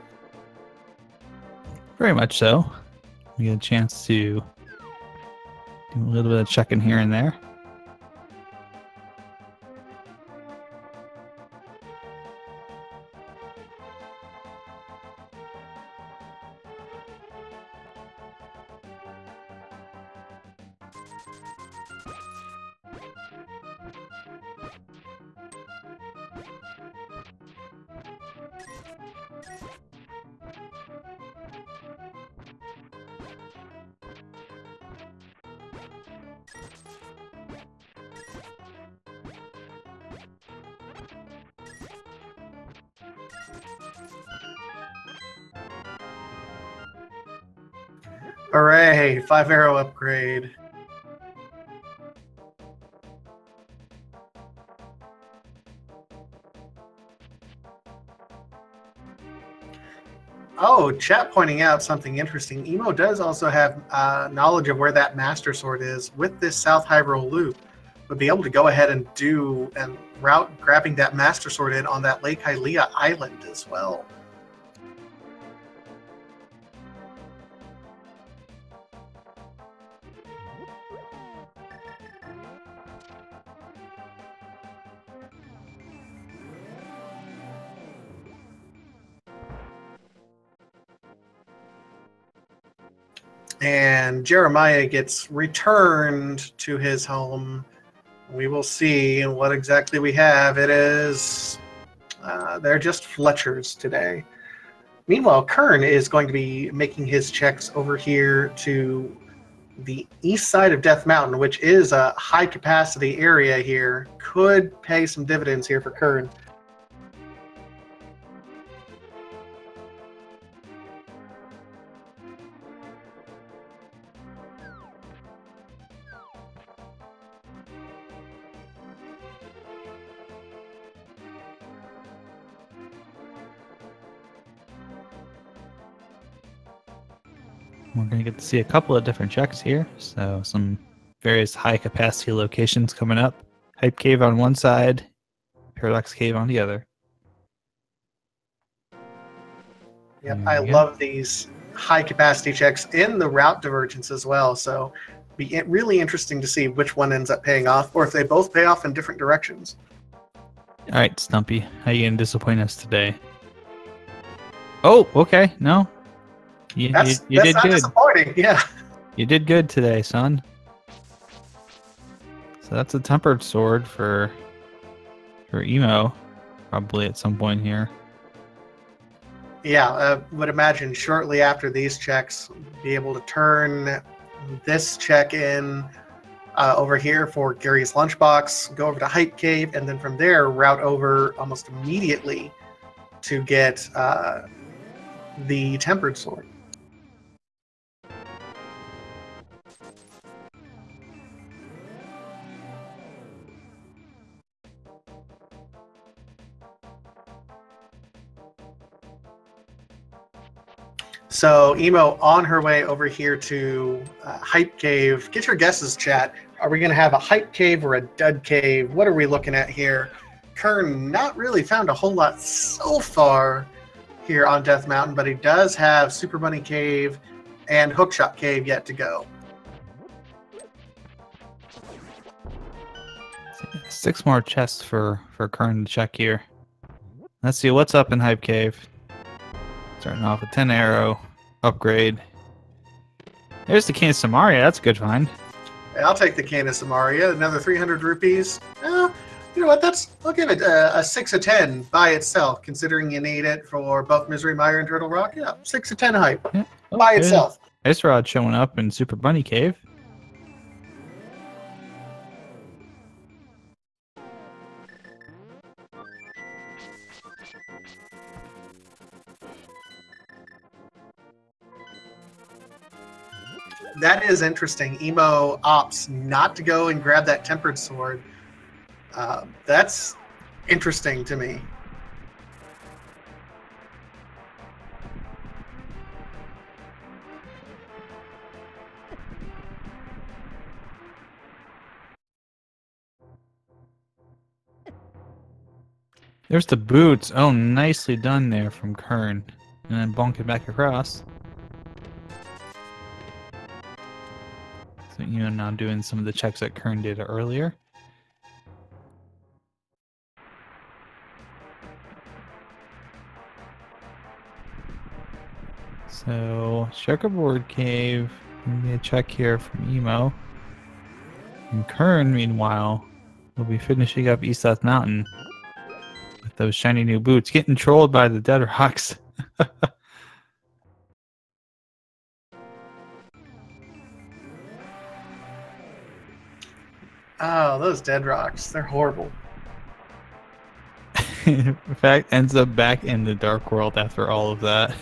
Very much so. We get a chance to do a little bit of checking here and there. Hooray! 5-arrow upgrade. Oh, chat pointing out something interesting. Emo does also have knowledge of where that Master Sword is. With this South Hyrule loop, would be able to go ahead and route grabbing that Master Sword in on that Lake Hylia Island as well. And Jeremiah gets returned to his home. We will see what exactly we have. It is, they're just Fletchers today. Meanwhile, Qirn is going to be making his checks over here to the east side of Death Mountain, which is a high capacity area here. Could pay some dividends here for Qirn. We're going to get to see a couple of different checks here. So some various high capacity locations coming up. Hype Cave on one side, Paradox Cave on the other. Yep, I love these high capacity checks in the route divergence as well. So be really interesting to see which one ends up paying off, or if they both pay off in different directions. All right, Stumpy, how you going to disappoint us today? Oh, okay, no. You That's did not good. Disappointing, yeah. You did good today, son. So that's a tempered sword for Emo, probably at some point here. Yeah, would imagine shortly after these checks, be able to turn this check in over here for Gary's Lunchbox, go over to Hype Cave, and then from there route over almost immediately to get the tempered sword. So Emo on her way over here to Hype Cave. Get your guesses, chat. Are we going to have a Hype Cave or a Dud Cave? What are we looking at here? Qirn not really found a whole lot so far here on Death Mountain, but he does have Super Bunny Cave and Hookshot Cave yet to go. 6 more chests for Qirn to check here. Let's see what's up in Hype Cave. Starting off with 10-arrow upgrade. There's the Cane of Samaria. That's a good find. I'll take the Cane of Samaria. Another 300 rupees. You know what? I'll give it a 6 of 10 by itself, considering you need it for both Misery Mire and Turtle Rock. Yeah, 6 of 10 hype by itself. Ice Rod showing up in Super Bunny Cave. That is interesting. Emo opts not to go and grab that tempered sword. That's interesting to me. There's the boots. Oh, nicely done there from Qirn. And then bonk it back across. So you know, now doing some of the checks that Qirn did earlier. So checkerboard cave. Maybe a check here from Emo. And Qirn, meanwhile, will be finishing up East South Mountain with those shiny new boots, getting trolled by the dead rocks. Oh, those dead rocks. They're horrible. In fact, ends up back in the Dark World after all of that.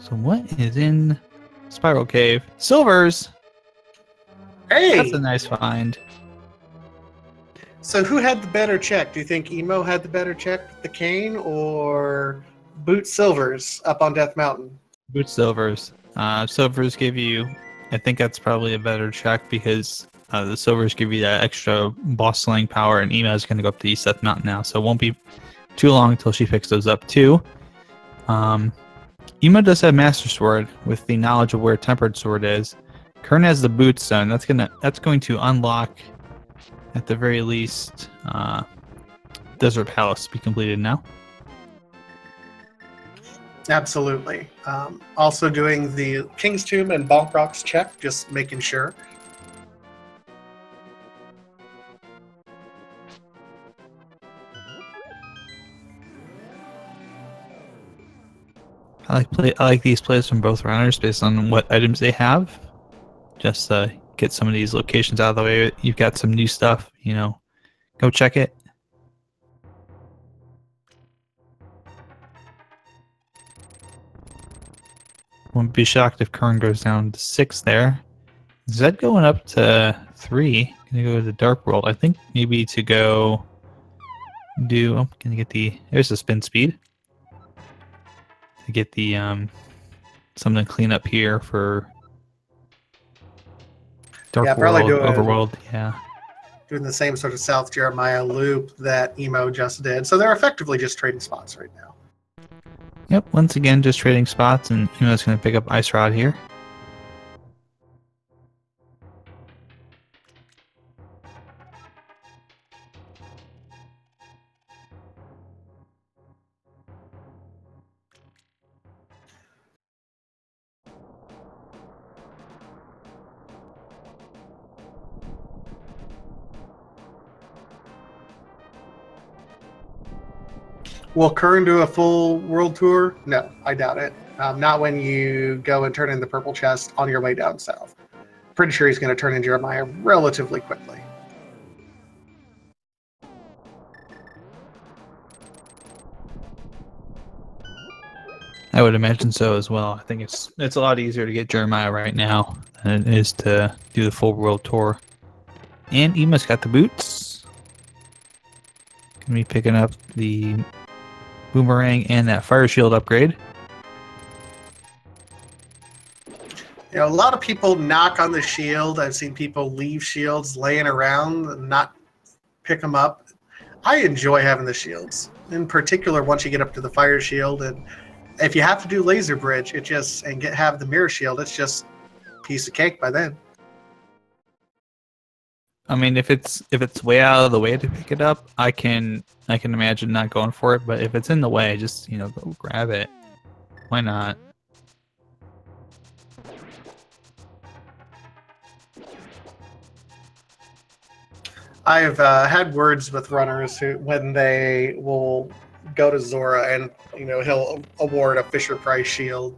So what is in Spiral Cave? Silvers! Hey! That's a nice find. So who had the better check? Do you think Emo had the better check with the cane, or Boot Silvers up on Death Mountain? Boot Silvers. Silvers give you, I think that's probably a better check because the Silvers give you that extra boss slaying power, and Emo is going to go up to East Death Mountain now, so it won't be too long until she picks those up too. Emo does have Master Sword with the knowledge of where Tempered Sword is. Qirn has the Boot Stone. That's going to unlock, at the very least, Desert Palace be completed now. Absolutely. Also doing the King's Tomb and Bonk Rocks check, just making sure. I like these plays from both runners based on what items they have. Just get some of these locations out of the way. You've got some new stuff, you know. Go check it. Won't be shocked if Qirn goes down to 6 there. Zed going up to 3. Gonna go to the Dark World. I think maybe to go do. Oh, gonna get the. There's the spin speed. To get the something to clean up here for Dark World, Overworld. Yeah. Doing the same sort of South Jeremiah loop that Emo just did. So they're effectively just trading spots right now. Yep, once again, just trading spots, and Emo's going to pick up Ice Rod here. Will Qirn do a full world tour? No, I doubt it. Not when you go and turn in the purple chest on your way down south. Pretty sure he's going to turn in Jeremiah relatively quickly. I would imagine so as well. I think it's a lot easier to get Jeremiah right now than it is to do the full world tour. And Emo's got the boots. Gonna be picking up the boomerang and that fire shield upgrade. You know, a lot of people knock on the shield. I've seen people leave shields laying around and not pick them up. I enjoy having the shields, in particular once you get up to the fire shield. And if you have to do laser bridge, have the mirror shield, it's just a piece of cake by then. I mean, if it's way out of the way to pick it up, I can imagine not going for it. But if it's in the way, just go grab it. Why not? I've had words with runners who, when they will go to Zora and he'll award a Fisher Price shield,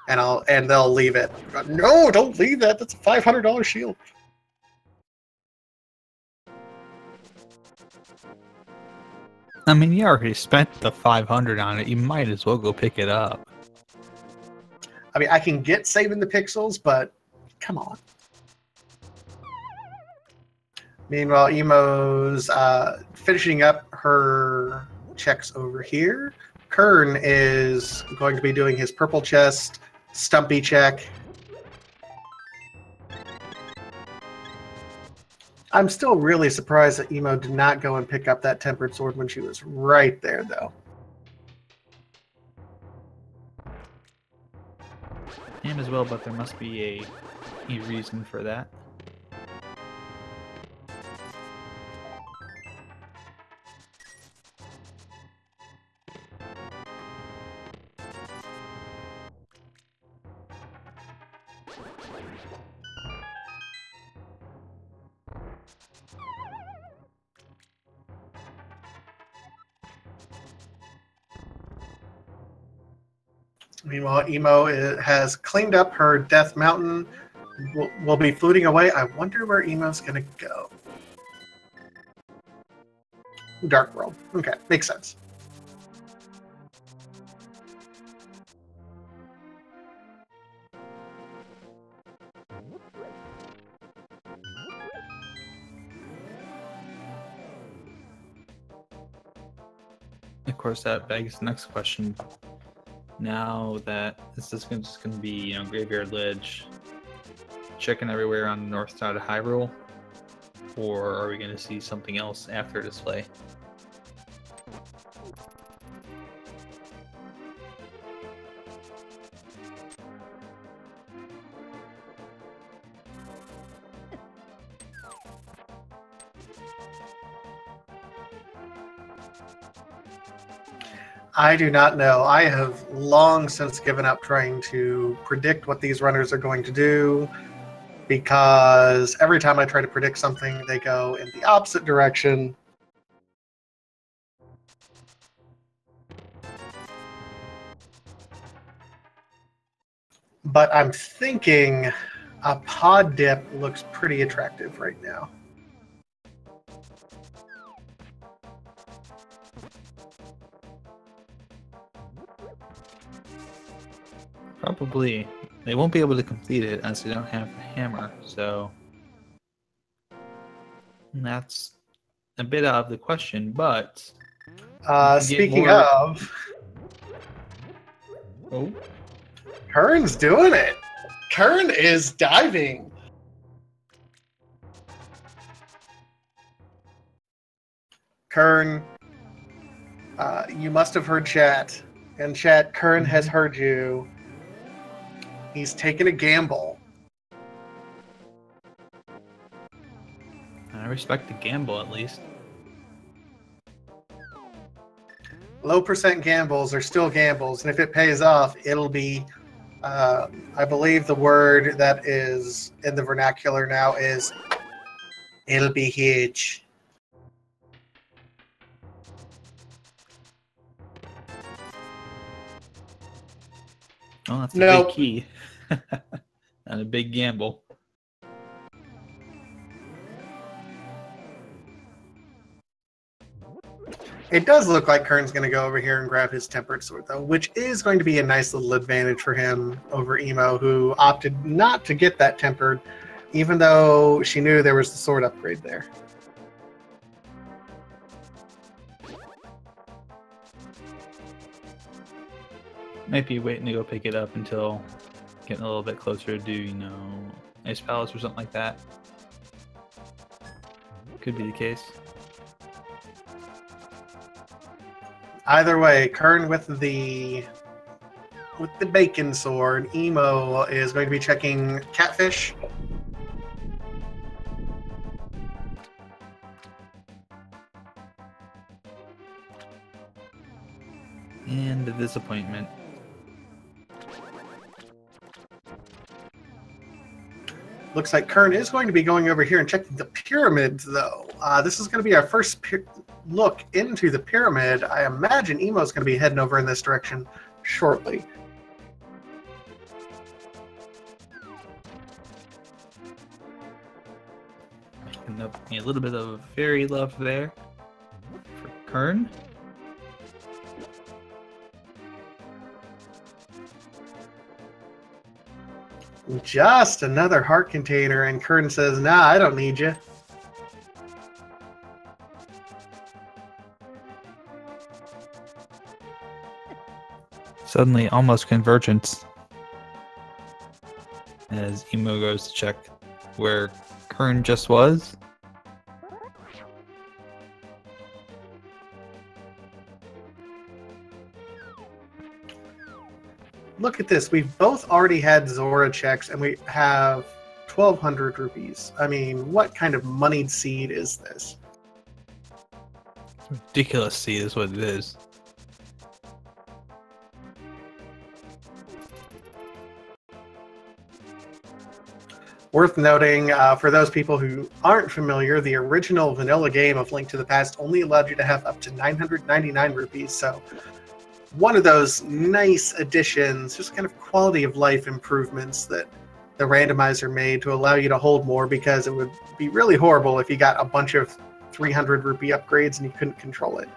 and they'll leave it. No, don't leave that. That's a $500 shield. I mean, you already spent the $500 on it. You might as well go pick it up. I mean, I can get saving the pixels, but come on. Meanwhile, Emo's finishing up her checks over here. Qirn is going to be doing his purple chest stumpy check. I'm still really surprised that Emo did not go and pick up that tempered sword when she was right there, though. Him as well, but there must be a reason for that. Meanwhile, Emo has cleaned up her Death Mountain. Will be floating away. I wonder where Emo's going to go. Dark World. Okay, makes sense. Of course, that begs the next question. Now that this is just going to be, you know, Graveyard Ledge, checking everywhere on the north side of Hyrule, or are we going to see something else after display? I do not know. I have long since given up trying to predict what these runners are going to do, because every time I try to predict something, they go in the opposite direction. But I'm thinking a pod dip looks pretty attractive right now. Probably. They won't be able to complete it as they don't have the hammer, so that's a bit out of the question, but speaking of, oh, Qirn's doing it. Qirn is diving. Qirn, you must have heard chat. And chat, Qirn has heard you. He's taken a gamble. I respect the gamble at least. Low percent gambles are still gambles, and if it pays off, it'll be, I believe the word that is in the vernacular now is, it'll be huge. Oh, that's a big key. And a big gamble. It does look like Qirn's going to go over here and grab his Tempered Sword, though, which is going to be a nice little advantage for him over Emo, who opted not to get that Tempered, even though she knew there was the sword upgrade there. Might be waiting to go pick it up until getting a little bit closer to, you know, Ice Palace or something like that. Could be the case. Either way, Qirn with the bacon sword. Emo is going to be checking Catfish. And the disappointment. Looks like Qirn is going to be going over here and checking the pyramids, though. This is going to be our first look into the pyramid. I imagine Emo's going to be heading over in this direction shortly. Picking up a little bit of fairy love there for Qirn. Just another heart container, and Qirn says, nah, I don't need you. Suddenly, almost convergence. As Emo goes to check where Qirn just was. Look at this. We've both already had Zora checks, and we have 1,200 rupees. I mean, what kind of moneyed seed is this? Ridiculous seed is what it is. Worth noting, for those people who aren't familiar, the original vanilla game of Link to the Past only allowed you to have up to 999 rupees. So one of those nice additions, just kind of quality of life improvements that the randomizer made to allow you to hold more, because it would be really horrible if you got a bunch of 300 rupee upgrades and you couldn't control it.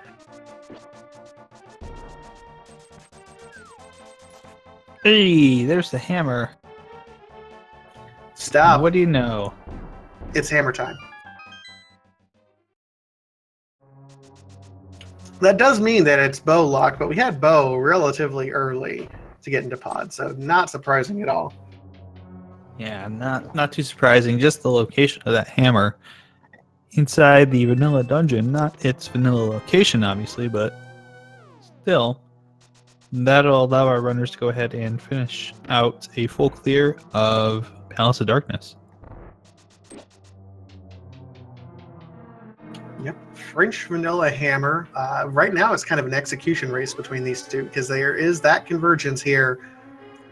Hey, there's the hammer. Stop. What do you know? It's hammer time. That does mean that it's bow locked, but we had bow relatively early to get into pod, so not surprising at all. Yeah, not too surprising. Just the location of that hammer inside the vanilla dungeon. Not its vanilla location, obviously, but still. That'll allow our runners to go ahead and finish out a full clear of Palace of Darkness. Yep, French vanilla hammer. Right now it's kind of an execution race between these two, because there is that convergence here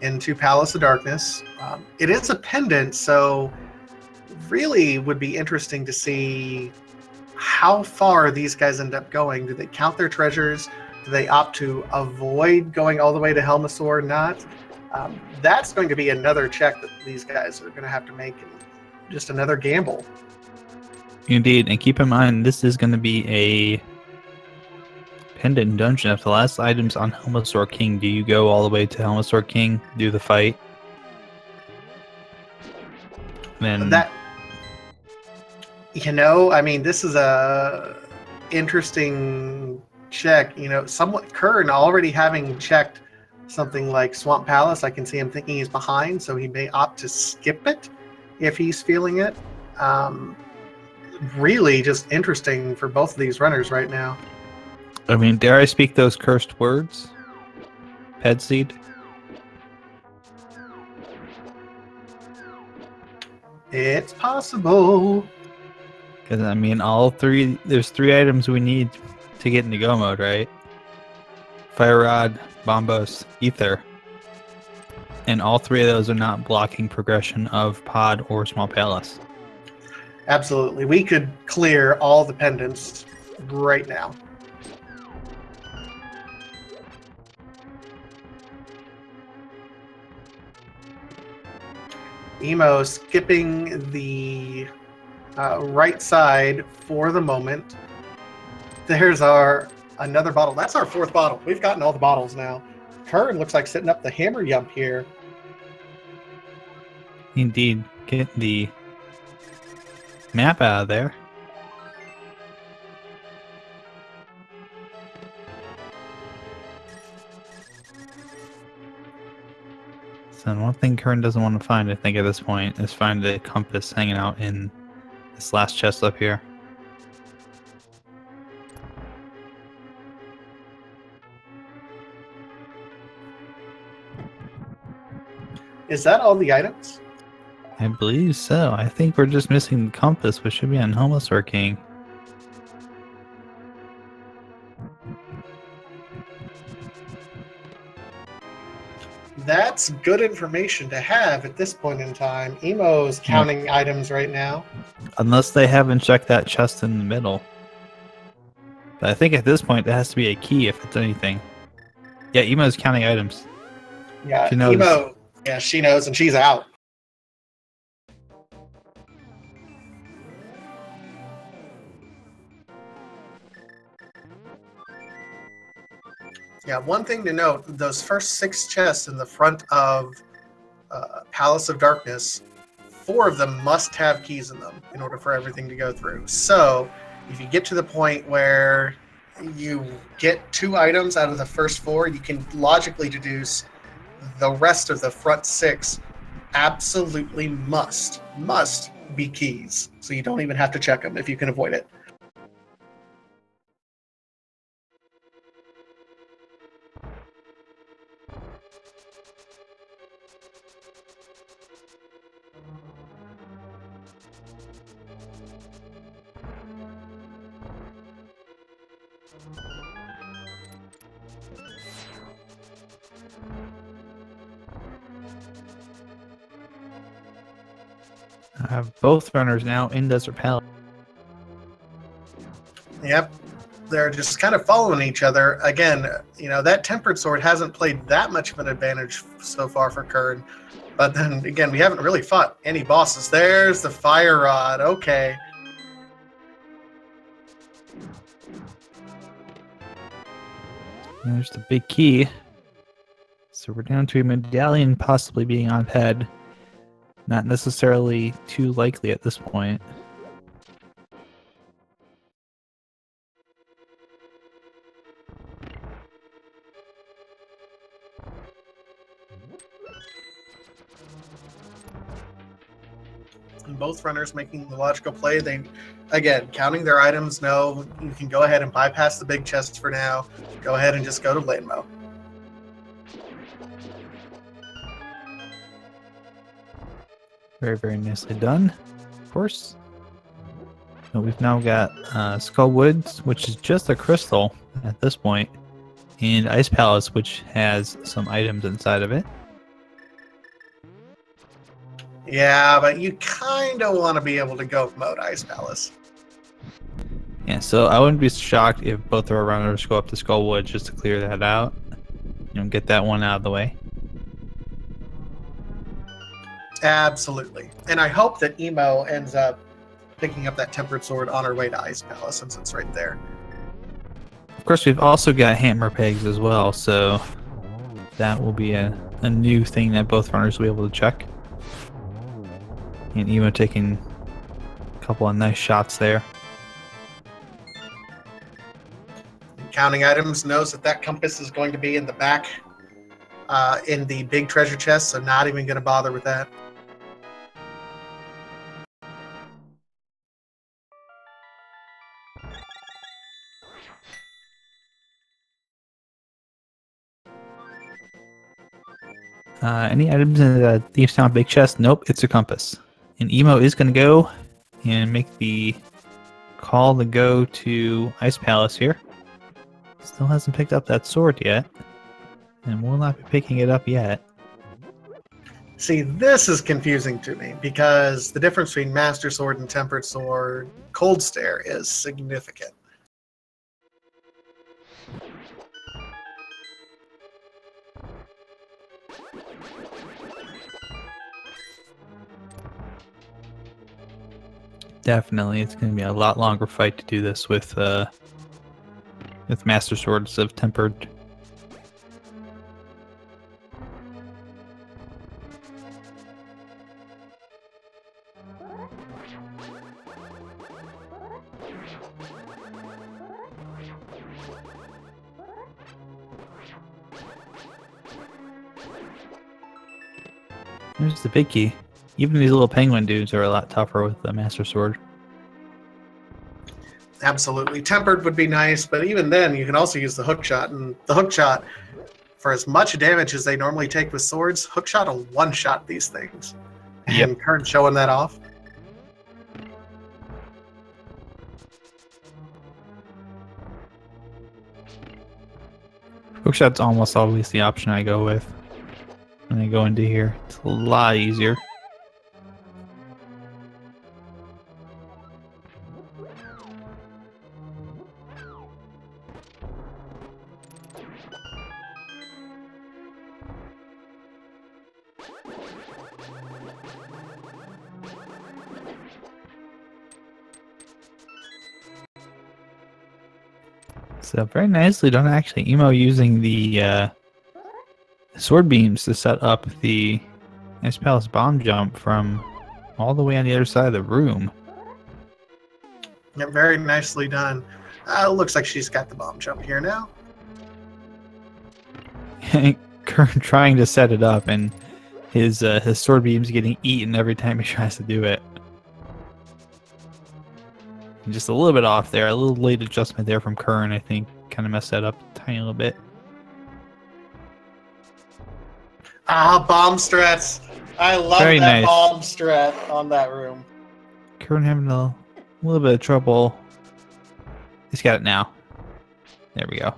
into Palace of Darkness. It is a pendant, so really would be interesting to see how far these guys end up going. Do they count their treasures? Do they opt to avoid going all the way to Helmasaur or not? That's going to be another check that these guys are going to have to make, and just another gamble. Indeed, and keep in mind, this is going to be a pendant dungeon. If the last item's on Helmasaur King, do you go all the way to Helmasaur King, do the fight? Then that, you know, I mean, this is a interesting check. You know, somewhat Qirn already having checked something like Swamp Palace, I can see him thinking he's behind, so he may opt to skip it if he's feeling it. Really just interesting for both of these runners right now. I mean, dare I speak those cursed words? Ped seed? It's possible. Because, I mean, there's three items we need to get into go mode, right? Fire Rod, Bombos, Ether. And all three of those are not blocking progression of Pod or Small Palace. Absolutely. We could clear all the pendants right now. Emo skipping the right side for the moment. There's another bottle. That's our fourth bottle. We've gotten all the bottles now. Qirn looks like setting up the hammer yump here. Indeed. Get the map out of there. So one thing Qirn doesn't want to find, I think, at this point, is find the compass hanging out in this last chest up here. Is that all the items? I believe so. I think we're just missing the compass, which should be on Helmasaur King. That's good information to have at this point in time. Emo's counting items right now. Unless they haven't checked that chest in the middle. But I think at this point, there has to be a key if it's anything. Yeah, Emo's counting items. Yeah, she knows. Emo, yeah, she knows, and she's out. Yeah, one thing to note, those first 6 chests in the front of Palace of Darkness, 4 of them must have keys in them in order for everything to go through. So if you get to the point where you get 2 items out of the first 4, you can logically deduce the rest of the front 6 absolutely must be keys. So you don't even have to check them if you can avoid it. have both runners now in Desert Palace. Yep. They're just kind of following each other. Again, you know, that Tempered Sword hasn't played that much of an advantage so far for Qirn. But then, again, we haven't really fought any bosses. There's the Fire Rod. Okay. There's the big key. So we're down to a medallion possibly being on head. Not necessarily too likely at this point. And both runners making the logical play. They, again, counting their items. No, you can go ahead and bypass the big chests for now. Go ahead and just go to lane mode. Very, very nicely done, of course. So we've now got Skullwoods, which is just a crystal at this point, and Ice Palace, which has some items inside of it. Yeah, but you kind of want to be able to go mode Ice Palace. Yeah, so I wouldn't be shocked if both of our runners go up to Skullwoods just to clear that out. You know, get that one out of the way. Absolutely. And I hope that Emo ends up picking up that Tempered Sword on her way to Ice Palace, since it's right there. Of course, we've also got hammer pegs as well, so that will be a new thing that both runners will be able to check. And Emo taking a couple of nice shots there. Counting items knows that that compass is going to be in the back, in the big treasure chest, so not even going to bother with that. Any items in the Thieves Town big chest? Nope, it's a compass. And Emo is going to go and make the call to go to Ice Palace here. Still hasn't picked up that sword yet. And will not be picking it up yet. See, this is confusing to me, because the difference between Master Sword and Tempered Sword, Cold Stare, is significant. Definitely, it's going to be a lot longer fight to do this with Master Swords of Tempered. There's the big key. Even these little penguin dudes are a lot tougher with the Master Sword. Absolutely. Tempered would be nice, but even then, you can also use the hook shot. And the hook shot, for as much damage as they normally take with swords, hook shot will one-shot these things. Yep. And Qirn showing that off. Hookshot's almost always the option I go with when I go into here. It's a lot easier. So very nicely done, actually. Emo using the sword beams to set up the Ice Palace bomb jump from all the way on the other side of the room. Yeah, very nicely done. Looks like she's got the bomb jump here now. Qirn trying to set it up, and his sword beams getting eaten every time he tries to do it. Just a little bit off there, a little late adjustment there from Qirn, I think, kind of messed that up a tiny little bit. Ah, bomb strats. I love Very that nice. bomb strat on that room. Qirn having a little bit of trouble. He's got it now. There we go.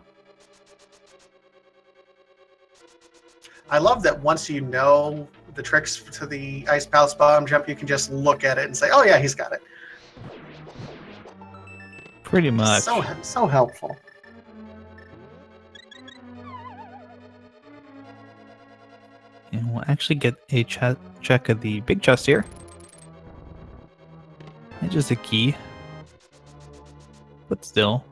I love that once you know the tricks to the Ice Palace bomb jump, you can just look at it and say, oh yeah, he's got it. Pretty much. So helpful. And we'll actually get a check of the big chest here. It's just a key. But still.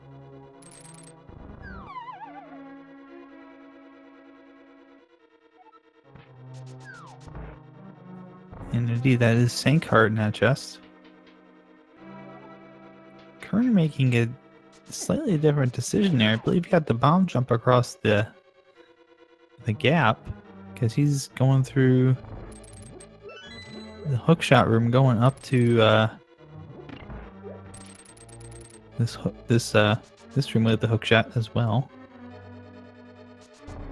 And indeed, that is Sank Heart in that chest. Qirn making a slightly different decision there. I believe he got the bomb jump across the gap. Because he's going through the hookshot room, going up to this room with the hookshot as well.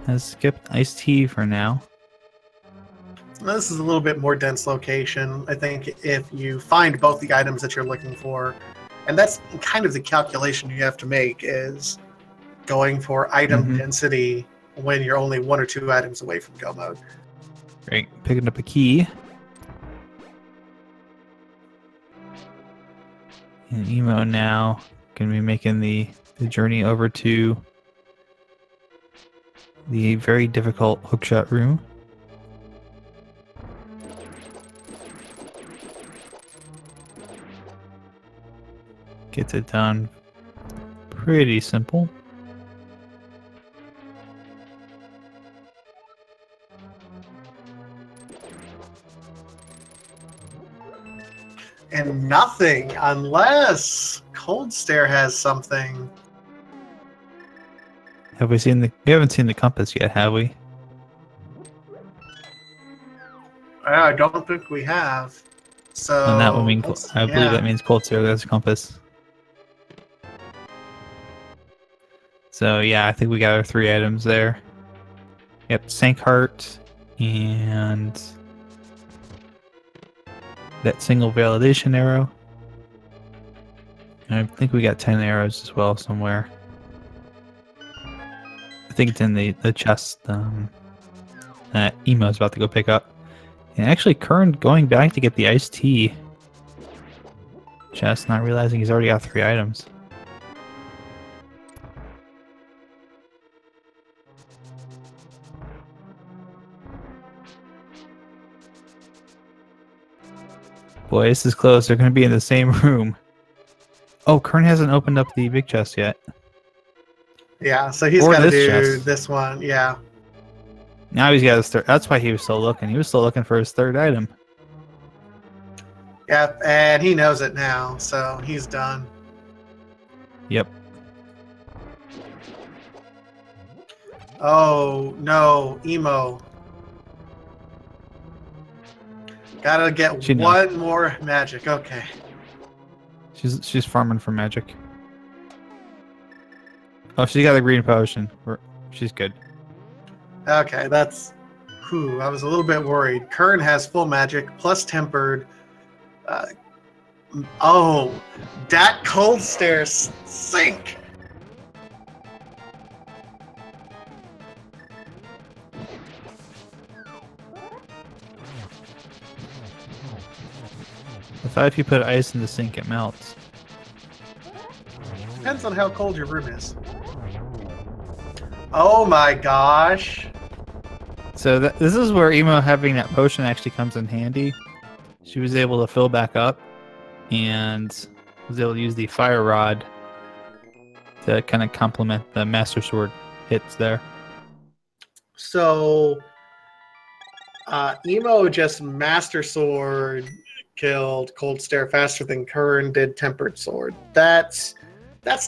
Has skipped iced tea for now. This is a little bit more dense location. I think if you find both the items that you're looking for, and that's kind of the calculation you have to make, is going for item density when you're only 1 or 2 items away from go mode. Great. Picking up a key. And Emo now going to be making the journey over to the very difficult hookshot room. Gets it done pretty simple. And nothing unless Cold Stare has something. Have we seen we haven't seen the compass yet, have we? I don't think we have. So And that would mean I believe that means Cold Stare has a compass. So yeah, I think we got our 3 items there. Yep, Sank Heart and that single validation arrow. And I think we got 10 arrows as well somewhere. I think it's in the chest that Emo's about to go pick up. And actually Qirn going back to get the iced tea chest, not realizing he's already got 3 items. Boy, this is close. They're going to be in the same room. Oh, Qirn hasn't opened up the big chest yet. Yeah, so he's got to do this one. Yeah. Now he's got his third. That's why he was still looking. He was still looking for his 3rd item. Yep, and he knows it now, so he's done. Yep. Oh, no, Emo. Gotta get one more magic. Okay. She's farming for magic. Oh, she got a green potion. She's good. Okay, that's... Whew, I was a little bit worried. Qirn has full magic, plus tempered. Oh, that Cold Stare sink! I thought if you put ice in the sink, it melts. Depends on how cold your room is. Oh my gosh. So this is where Emo having that potion actually comes in handy. She was able to fill back up and was able to use the fire rod to kind of complement the Master Sword hits there. So Emo just Master Sword killed Cold Stare faster than Qirn did Tempered Sword. That's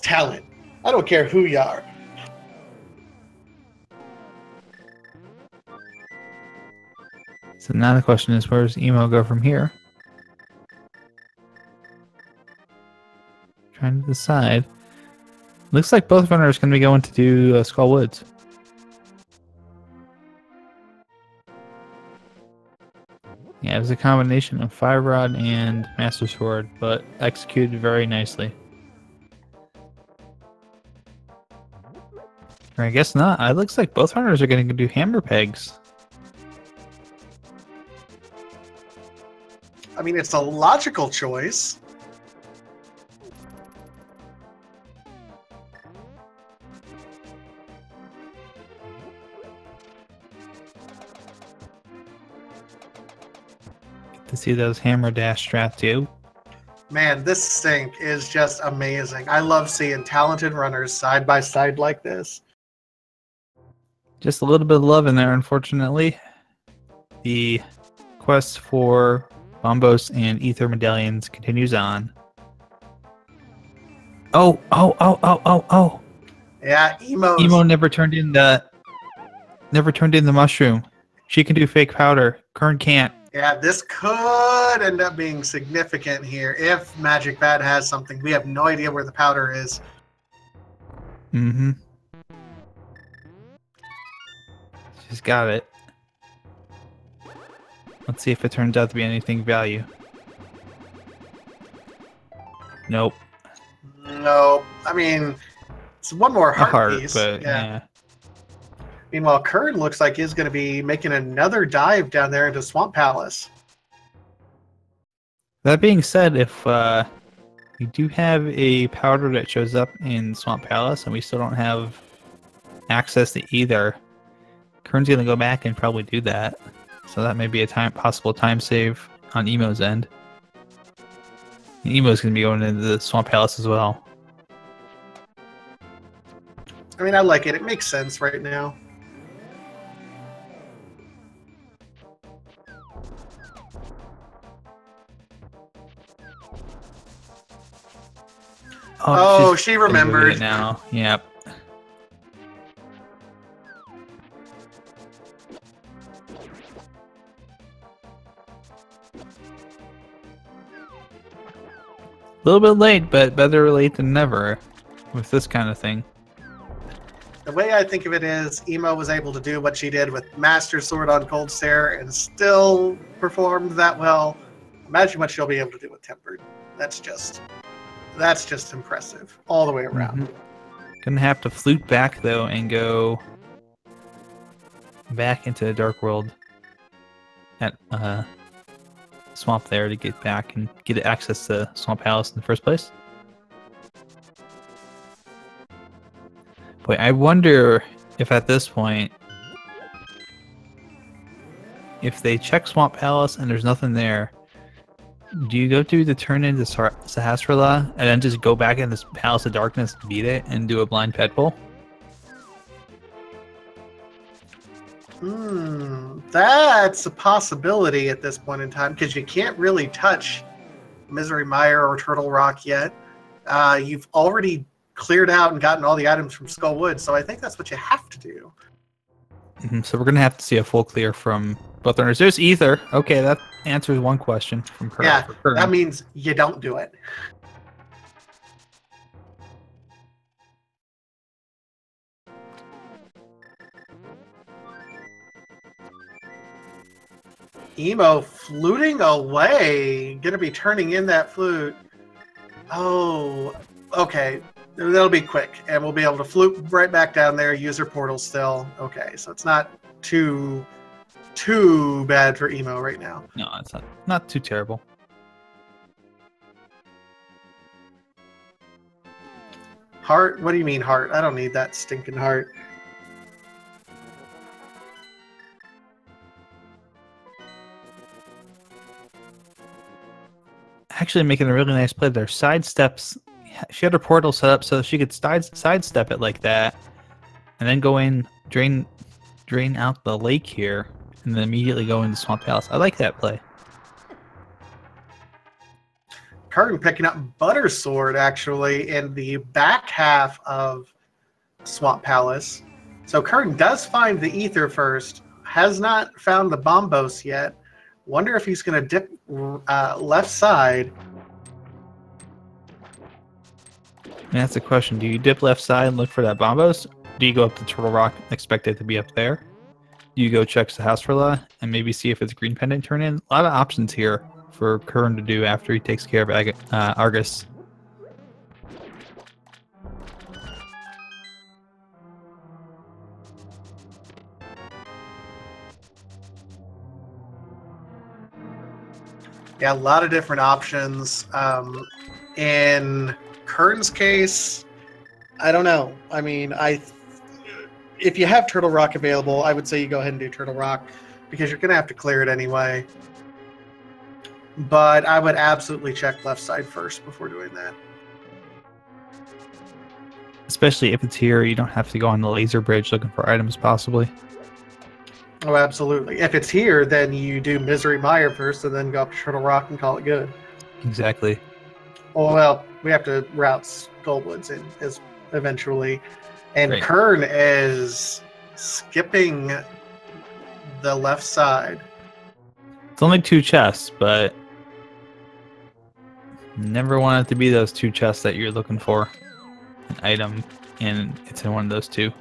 talent. I don't care who you are. So now the question is, where does Emo go from here? Trying to decide. Looks like both runners are going to be going to do Skull Woods. Yeah, it was a combination of Fire Rod and Master Sword, but executed very nicely. Or I guess not. It looks like both runners are going to do hammer pegs. I mean, it's a logical choice. Get to see those hammer dash strat too. Man, this sync is just amazing. I love seeing talented runners side by side like this. Just a little bit of love in there, unfortunately. The quest for Bombos and Ether medallions continues on. Oh! Yeah, Emo never turned in the mushroom. She can do fake powder. Qirn can't. Yeah, this could end up being significant here if Magic Bat has something. We have no idea where the powder is. Mm-hmm. She's got it. Let's see if it turns out to be anything of value. Nope. No, I mean, it's one more heart piece. But yeah. Meanwhile, Qirn looks like he's going to be making another dive down there into Swamp Palace. That being said, if we do have a powder that shows up in Swamp Palace and we still don't have access to either, Qirn's going to go back and probably do that. So that may be a possible time save on Emo's end. And Emo's going to be going into the Swamp Palace as well. I mean, I like it. It makes sense right now. Oh, she remembered now. Yep. A little bit late, but better late than never with this kind of thing. The way I think of it is, Emo was able to do what she did with Master Sword on Cold Stare and still performed that well. Imagine what she'll be able to do with Tempered. That's just impressive all the way around. Mm-hmm. Gonna have to flute back though and go back into the Dark World at Swamp there to get back and get access to Swamp Palace in the first place. Boy, I wonder if at this point, if they check Swamp Palace and there's nothing there, do you go through the turn into Sahasrara and then just go back in this Palace of Darkness to beat it and do a blind pet pull? That's a possibility at this point in time because you can't really touch Misery Mire or Turtle Rock yet. You've already cleared out and gotten all the items from Skullwood, so I think that's what you have to do. So we're going to have to see a full clear from both owners. There's Ether. Okay, that answers one question from Qirn. Yeah, that means you don't do it. Emo fluting away. Gonna be turning in that flute. Oh, okay. That'll be quick, and we'll be able to flute right back down there. User portal still. Okay, so it's not too bad for Emo right now. No, it's not too terrible. Heart? What do you mean heart? I don't need that stinking heart. Actually making a really nice play there. Sidesteps. She had her portal set up so she could sidestep it like that, and then go in, drain out the lake here, and then immediately go into Swamp Palace. I like that play. Qirn picking up Butter Sword actually in the back half of Swamp Palace. So Qirn does find the Ether first. Has not found the Bombos yet. Wonder if he's going to dip left side. That's the question. Do you dip left side and look for that Bombos? Do you go up to Turtle Rock and expect it to be up there? Do you go check Sahasrara and maybe see if it's Green Pendant turn in? A lot of options here for Qirn to do after he takes care of Argus. Yeah, a lot of different options. In Qirn's case, I don't know. I mean, if you have Turtle Rock available, I would say you go ahead and do Turtle Rock because you're going to have to clear it anyway. But I would absolutely check left side first before doing that. Especially if it's here, you don't have to go on the laser bridge looking for items, possibly. Oh, absolutely. If it's here, then you do Misery Mire first and then go up to Turtle Rock and call it good. Exactly. Oh, well, we have to route Goldwoods in as eventually. And Right. Qirn is skipping the left side. It's only 2 chests, but never want it to be those 2 chests that you're looking for. An item, and it's in one of those 2.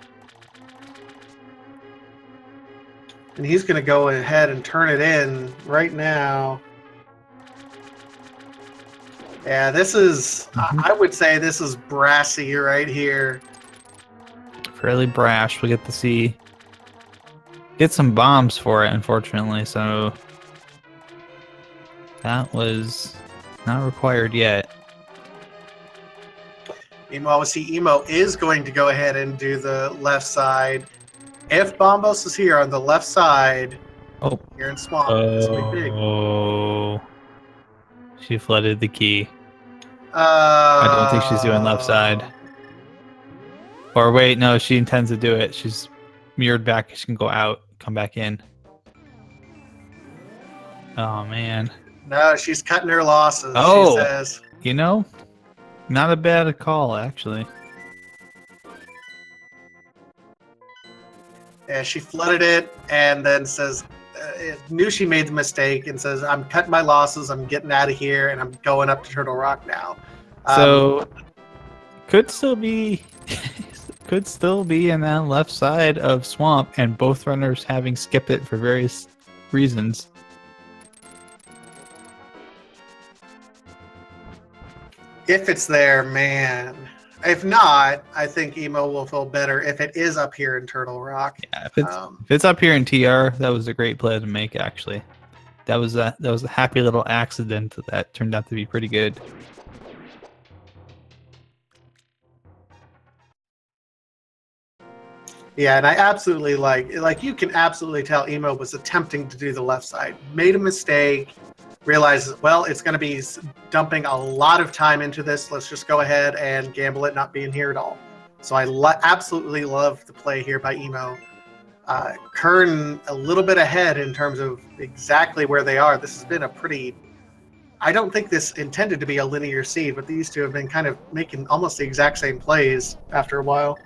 And he's going to go ahead and turn it in right now. Yeah, this is, I would say this is brassy right here. Fairly brash. We get to get some bombs for it, unfortunately, so that was not required yet. Meanwhile, we see Emo is going to go ahead and do the left side. If Bombos is here on the left side, here in Swamp, it's going to be big. Oh, she flooded the key. I don't think she's doing left side. Or wait, no, she intends to do it. She's mirrored back. She can go out, come back in. Oh, man. No, she's cutting her losses, Oh, she says. You know, not a bad call, actually. Yeah, she flooded it and then says, knew she made the mistake and says, I'm cutting my losses, I'm getting out of here, and I'm going up to Turtle Rock now. So, could still be in that left side of Swamp, and both runners having skipped it for various reasons. If it's there, man. If not, I think Emo will feel better if it is up here in Turtle Rock. Yeah, if it's up here in TR, that was a great play to make. Actually, that was a happy little accident that turned out to be pretty good. Yeah, and I absolutely like you can absolutely tell Emo was attempting to do the left side, made a mistake, realizes, well, it's going to be dumping a lot of time into this. Let's just go ahead and gamble it not being here at all. So I absolutely love the play here by Emo. Qirn a little bit ahead in terms of exactly where they are. This has been a pretty... I don't think this intended to be a linear seed, but these two have been kind of making almost the exact same plays after a while.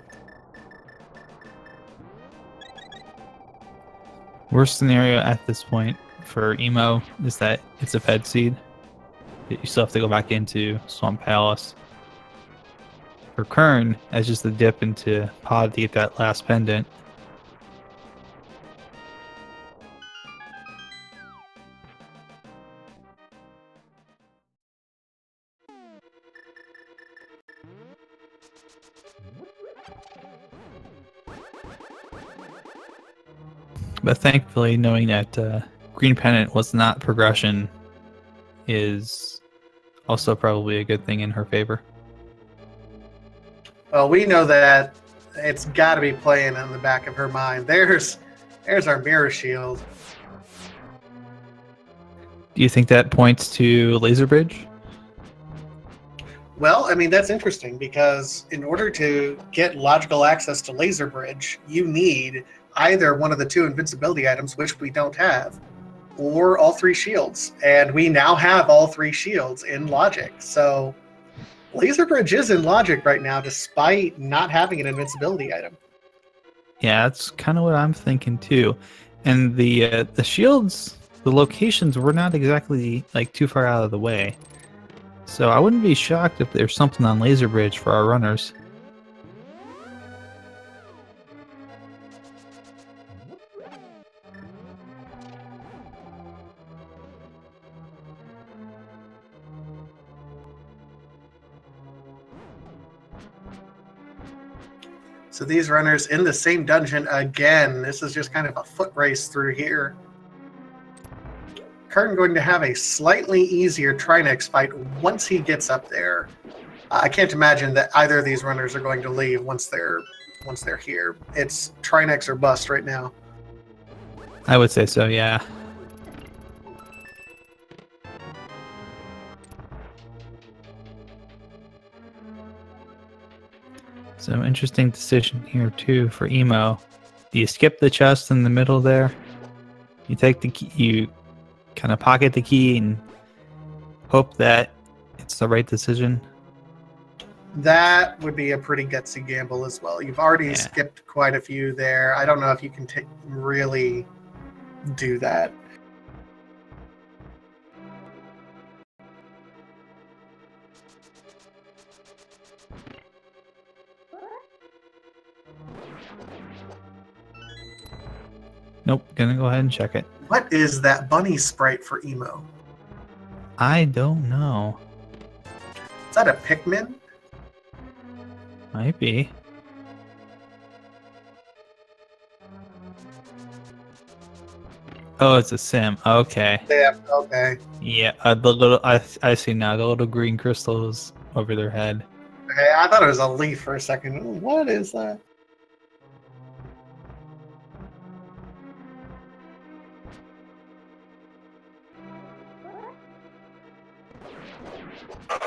Worst scenario at this point for Emo is that it's a fed seed. You still have to go back into Swamp Palace. For Qirn, as just a dip into Pod to get that last pendant. But thankfully, knowing that Green Pennant was not progression is also probably a good thing in her favor. Well, we know that it's got to be playing in the back of her mind. There's our mirror shield. Do you think that points to Laser Bridge? Well, I mean, that's interesting because in order to get logical access to Laser Bridge, you need either one of the 2 invincibility items, which we don't have, or all 3 shields. And we now have all 3 shields in Logic. So Laser Bridge is in Logic right now, despite not having an invincibility item. Yeah, that's kind of what I'm thinking too. And the shields, the locations were not exactly like too far out of the way. So I wouldn't be shocked if there's something on Laser Bridge for our runners. So these runners in the same dungeon again. This is just kind of a foot race through here. Qirn going to have a slightly easier Trinex fight once he gets up there. I can't imagine that either of these runners are going to leave once they're here. It's Trinex or bust right now. I would say so, yeah. So interesting decision here too for Emo. Do you skip the chest in the middle there? You take the key, you kind of pocket the key and hope that it's the right decision. That would be a pretty gutsy gamble as well. You've already skipped quite a few there. I don't know if you can really do that. Nope, gonna go ahead and check it. What is that bunny sprite for Emo? I don't know. Is that a Pikmin? Might be. Oh, it's a sim. Okay. Yeah. Okay. Yeah. The little I see now. The little green crystals over their head. Okay. I thought it was a leaf for a second. What is that?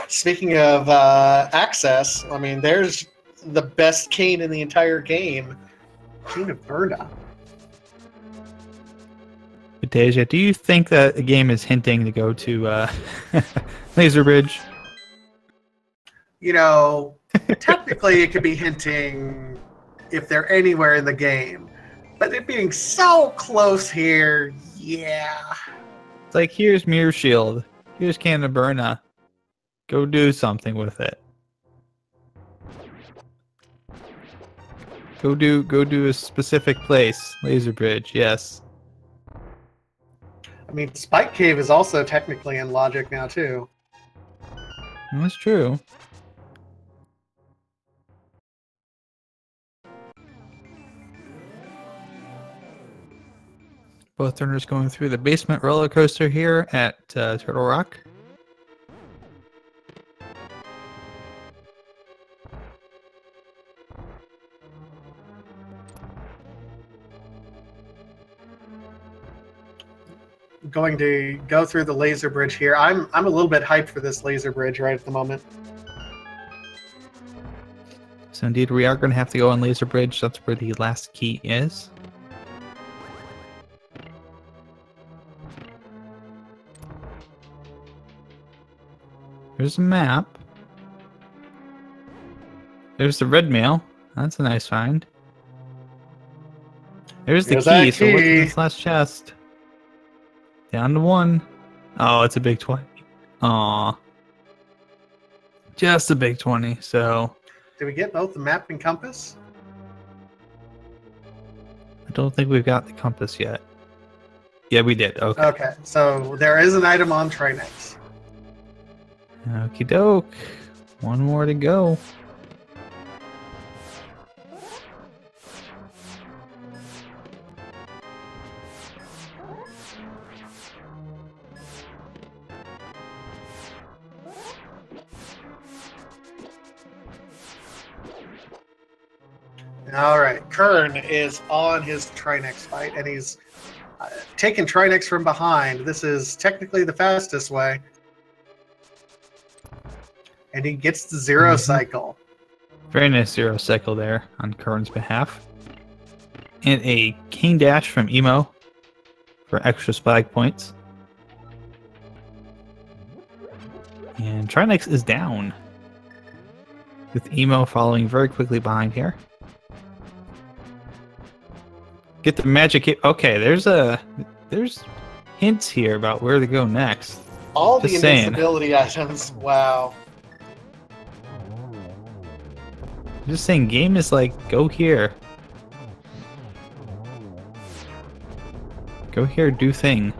Speaking of access, I mean, there's the best cane in the entire game, Cane of Burna. Deja, do you think that the game is hinting to go to Laser Bridge? You know, technically it could be hinting if they're anywhere in the game, but it being so close here, yeah. It's like, here's Mirror Shield, here's Cane of Burna. Go do something with it. Go do a specific place. Laser Bridge, yes. I mean, Spike Cave is also technically in logic now too. That's true. Both runners going through the basement roller coaster here at Turtle Rock. Going to go through the laser bridge here. I'm a little bit hyped for this laser bridge right at the moment. So indeed, we are going to have to go on Laser Bridge. That's where the last key is. There's a map. There's the red mail. That's a nice find. There's the key. So look at this last chest. Down to one. Oh, it's a big 20. Aw. Just a big 20, so... Did we get both the map and compass? I don't think we've got the compass yet. Yeah, we did. Okay. Okay, so there is an item on Trinex. Okie doke. One more to go. All right, Qirn is on his Trinex fight, and he's taking Trinex from behind. This is technically the fastest way. And he gets the zero cycle. Very nice zero cycle there on Qirn's behalf. And a Cane Dash from Emo for extra spike points. And Trinex is down, with Emo following very quickly behind here. Get the magic hit. Okay, there's hints here about where to go next. All the invincibility items. Wow. Just saying, game is like, go here. Go here, do thing.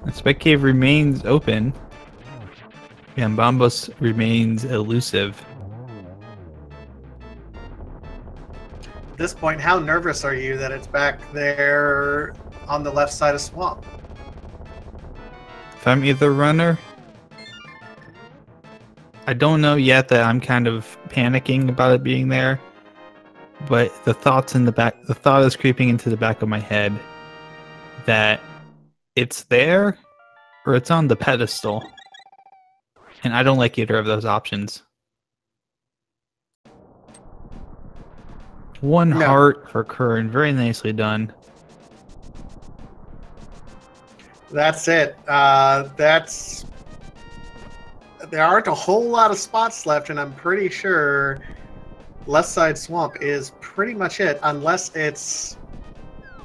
The Spike Cave remains open. And Bombos remains elusive. this point, how nervous are you that it's back there on the left side of Swamp? If I'm either runner, I don't know yet that I'm kind of panicking about it being there, but the thought is creeping into the back of my head that it's there or it's on the pedestal, and I don't like either of those options. One heart for Qirn, very nicely done. That's it. There aren't a whole lot of spots left, and I'm pretty sure left side Swamp is pretty much it, unless it's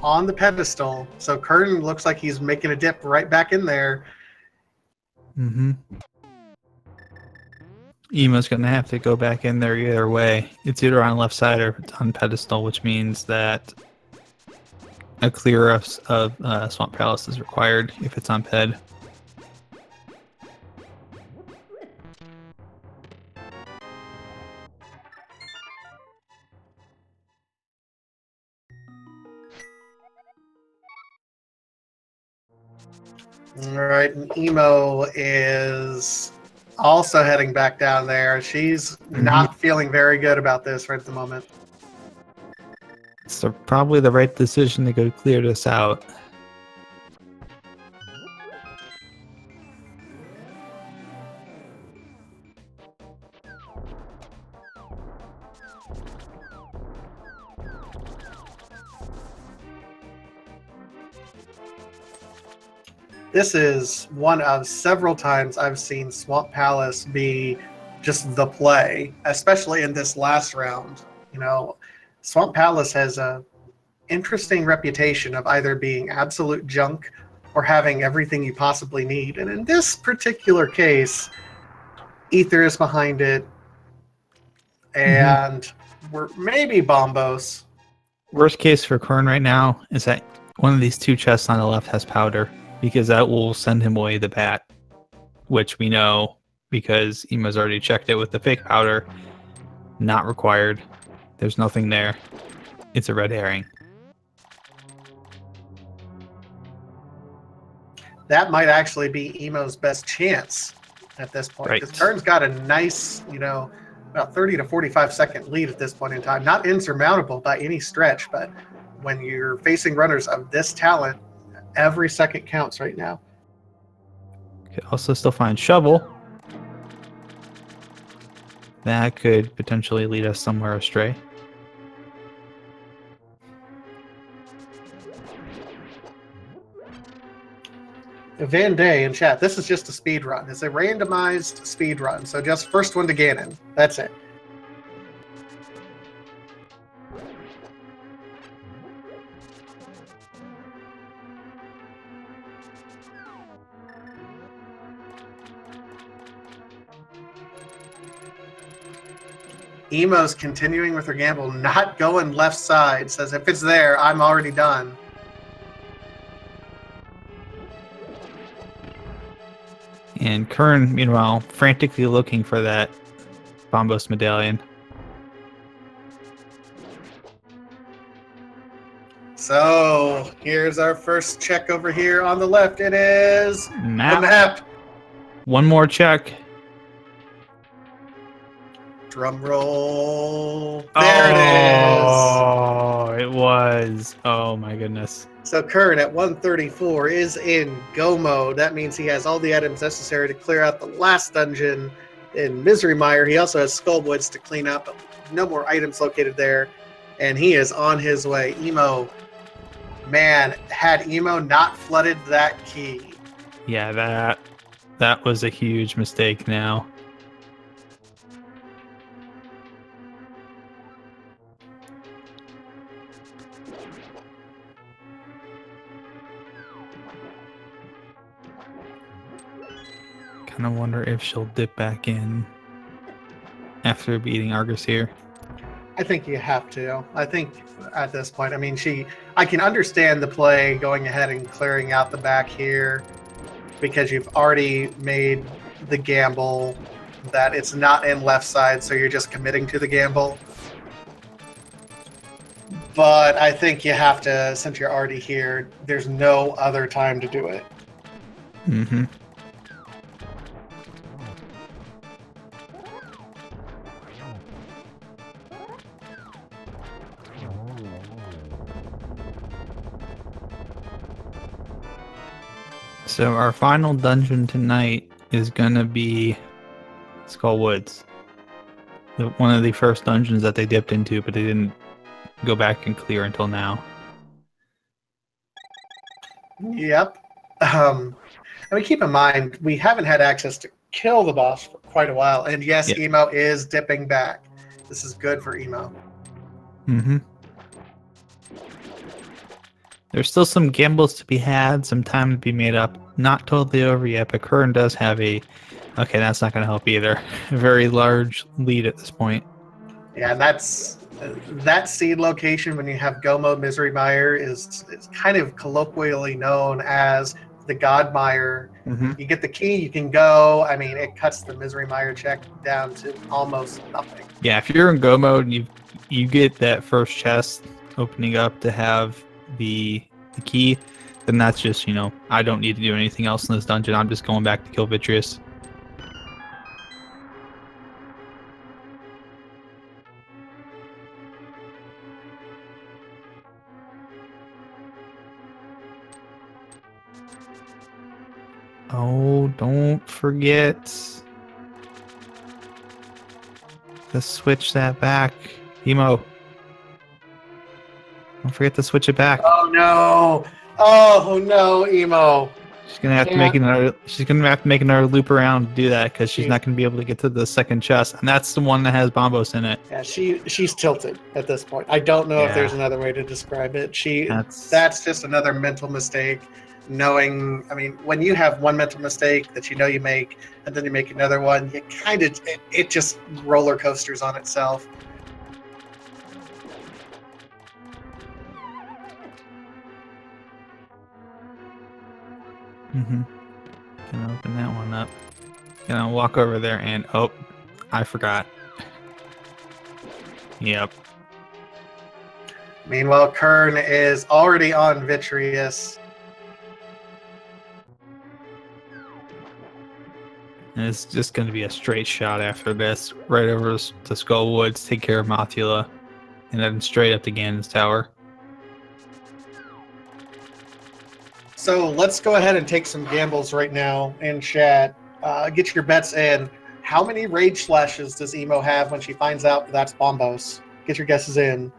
on the pedestal. So Qirn looks like he's making a dip right back in there. Mm-hmm. Emo's going to have to go back in there either way. It's either on left side or it's on pedestal, which means that a clear of Swamp Palace is required if it's on ped. All right, and Emo is also heading back down there. She's not feeling very good about this right at the moment. It's probably the right decision to go clear this out. This is one of several times I've seen Swamp Palace be just the play, especially in this last round. You know, Swamp Palace has a interesting reputation of either being absolute junk or having everything you possibly need. And in this particular case, Ether is behind it, and we're maybe Bombos. Worst case for Qirn right now is that one of these two chests on the left has powder, because that will send him away the bat, which we know because Emo's already checked it with the fake powder. Not required. There's nothing there. It's a red herring. That might actually be Emo's best chance at this point. Right. Because Qirn's got a nice, about 30 to 45 second lead at this point in time. Not insurmountable by any stretch, but when you're facing runners of this talent, every second counts right now. Could also still find Shovel. That could potentially lead us somewhere astray. Van Day in chat, this is just a speed run. It's a randomized speed run, so just first one to Ganon. That's it. Emo's continuing with her gamble, not going left side. Says, if it's there, I'm already done. And Qirn, meanwhile, frantically looking for that Bombos medallion. So, here's our first check over here on the left. It is Map. the map. One more check. Drum roll. There it is. Oh, it was. Oh my goodness. So Qirn at 134 is in go mode. That means he has all the items necessary to clear out the last dungeon in Misery Mire. He also has Skullwoods to clean up, but no more items located there. And he is on his way. Emo, man, had Emo not flooded that key. Yeah, that was a huge mistake now. Kind of wonder if she'll dip back in after beating Argus here. I think you have to. I think at this point, I mean, I can understand the play going ahead and clearing out the back here because you've already made the gamble that it's not in left side, so you're just committing to the gamble. But I think you have to, since you're already here, there's no other time to do it. Mm-hmm. So our final dungeon tonight is gonna be Skull Woods. One of the first dungeons that they dipped into, but they didn't go back and clear until now. Yep. I mean, keep in mind, we haven't had access to kill the boss for quite a while. And yes, Yep. Emo is dipping back. This is good for Emo. Mm-hmm. There's still some gambles to be had, some time to be made up. Not totally over yet, but Qirn does have a... Okay, that's not going to help either. A very large lead at this point. Yeah, and that's... that seed location when you have Go Mode Misery Mire is kind of colloquially known as the God Mire. Mm-hmm. You get the key, you can go. I mean, it cuts the Misery Mire check down to almost nothing. Yeah, if you're in Go mode, you get that first chest opening up to have the key, then that's just, I don't need to do anything else in this dungeon. I'm just going back to kill Vitreous. Oh, don't forget to switch that back. Emo. Don't forget to switch it back. Oh no! Oh no, Emo! She's gonna have to make another. She's gonna have to make another loop around to do that because she's not gonna be able to get to the second chest, and that's the one that has Bombos in it. Yeah, she's tilted at this point. I don't know if there's another way to describe it. That's just another mental mistake. Knowing, I mean, when you have one mental mistake that you know you make, and then you make another one, you kind of it just roller coasters on itself. Mm-hmm. Gonna open that one up. Gonna walk over there and oh, I forgot. Yep. Meanwhile, Qirn is already on Vitreous. And it's just going to be a straight shot after this, right over to Skull Woods, take care of Mothula, and then straight up to Ganon's Tower. So let's go ahead and take some gambles right now in chat. Get your bets in. How many rage slashes does Emo have when she finds out that's Bombos? Get your guesses in.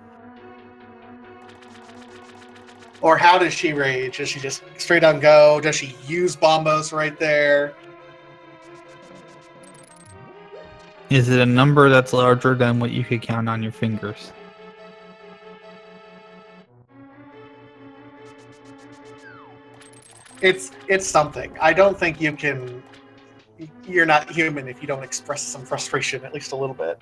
Or how does she rage? Does she just straight on go? Does she use Bombos right there? Is it a number that's larger than what you could count on your fingers? It's something. I don't think you can... You're not human if you don't express some frustration, at least a little bit.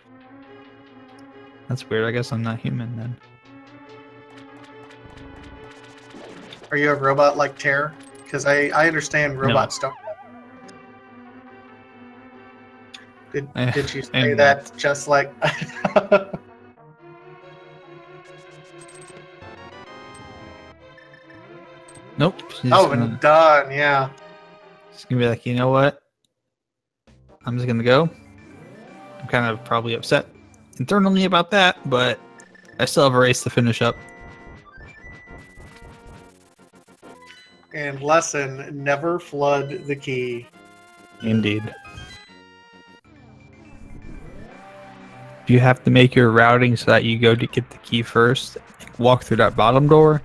That's weird. I guess I'm not human then. Are you a robot like Terror? Because I understand robots don't. Did you say that just like... Nope. And done, yeah. She's going to be like, you know what? I'm just going to go. I'm kind of probably upset internally about that, but I still have a race to finish up. And lesson, never flood the key. Indeed. If you have to make your routing so that you go to get the key first, walk through that bottom door,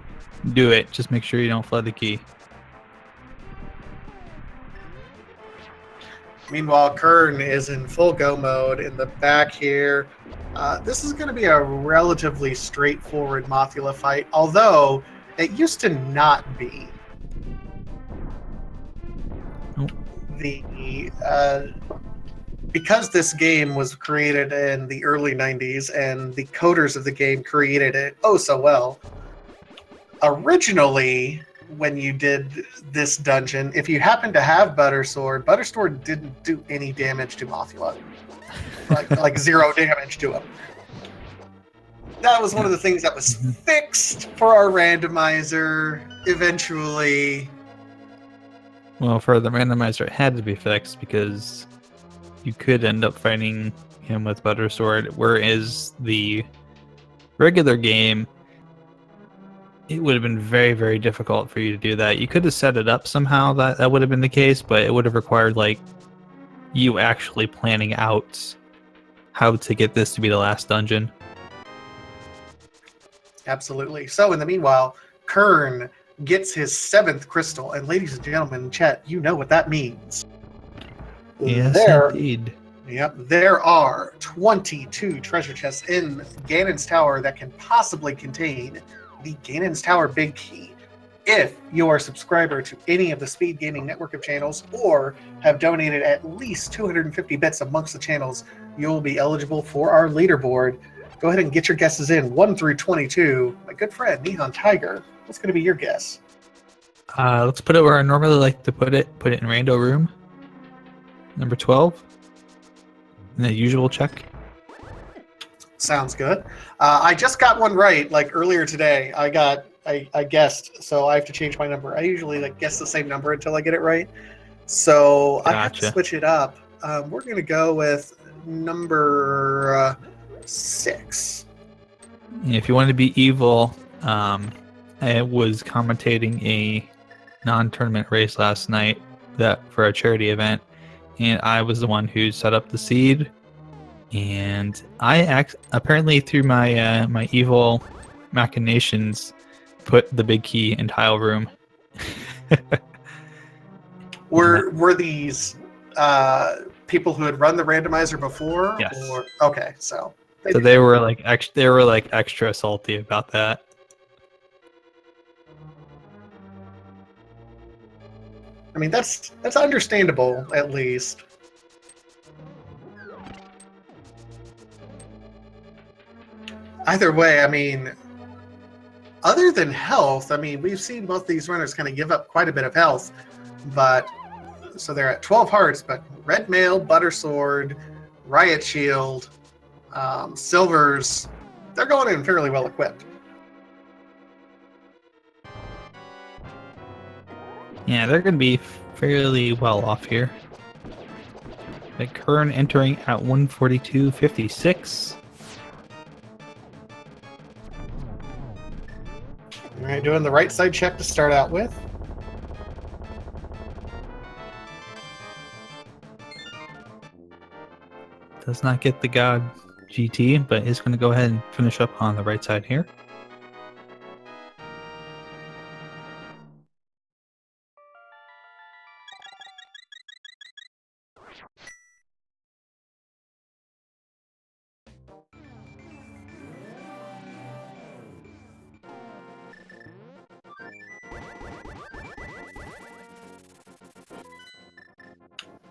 do it. Just make sure you don't flood the key. Meanwhile, Qirn is in full go mode in the back here. This is going to be a relatively straightforward Mothula fight, although it used to not be. Because this game was created in the early 90s and the coders of the game created it oh so well, originally when you did this dungeon, if you happened to have Buttersword didn't do any damage to Mothula. like 0 damage to him. that was one of the things that was fixed for our randomizer eventually. Well, for the randomizer, it had to be fixed because you could end up fighting him with Butter Sword, whereas the regular game, it would have been very, very difficult for you to do that. You could have set it up somehow that would have been the case, but it would have required like you actually planning out how to get this to be the last dungeon. Absolutely. So in the meanwhile, Qirn gets his 7th crystal, and ladies and gentlemen in chat, you know what that means. Yes, indeed. Yep, there are 22 treasure chests in Ganon's Tower that can possibly contain the Ganon's Tower Big Key. If you are a subscriber to any of the Speed Gaming network of channels or have donated at least 250 bits amongst the channels, you'll be eligible for our leaderboard. Go ahead and get your guesses in, 1 through 22. My good friend, Neon Tiger, what's going to be your guess? Let's put it where I normally like to put it. Put it in Rando Room. Number 12. In the usual check. Sounds good. I just got one right, like earlier today. I guessed, so I have to change my number. I usually like guess the same number until I get it right. So Gotcha. I have to switch it up. We're going to go with number 6. If you want to be evil, I was commentating a non-tournament race last night for a charity event, and I was the one who set up the seed. And I apparently through my my evil machinations put the big key in Tile Room. Were these people who had run the randomizer before? Yes. Or, okay, so they were like extra salty about that. I mean, that's understandable, at least. Either way, I mean, other than health, I mean, we've seen both these runners kind of give up quite a bit of health, but so they're at 12 hearts, but Red Mail, Butter Sword, Riot Shield, Silvers, they're going in fairly well equipped. Yeah, they're going to be fairly well off here. The Qirn entering at 142.56. All right, doing the right side check to start out with. Does not get the God GT, but is going to go ahead and finish up on the right side here.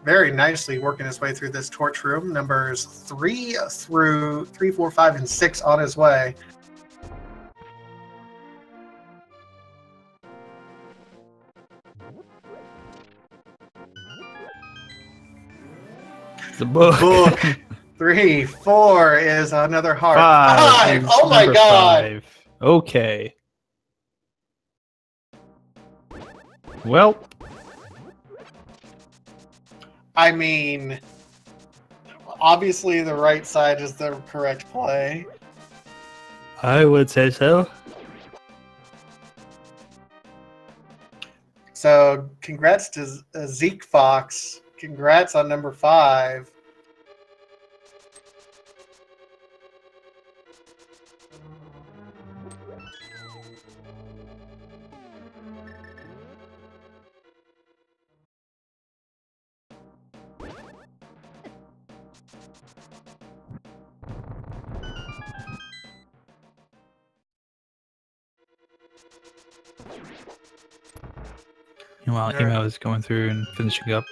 Very nicely working his way through this torch room. Numbers 3 through 3, 4, 5, and 6 on his way. The book. 3, 4 is another heart. 5. 5! Oh my god! 5. Okay. Well. I mean, obviously the right side is the correct play. I would say so. So, congrats to Zeke Fox. Congrats on number 5. While Emo is going through and finishing up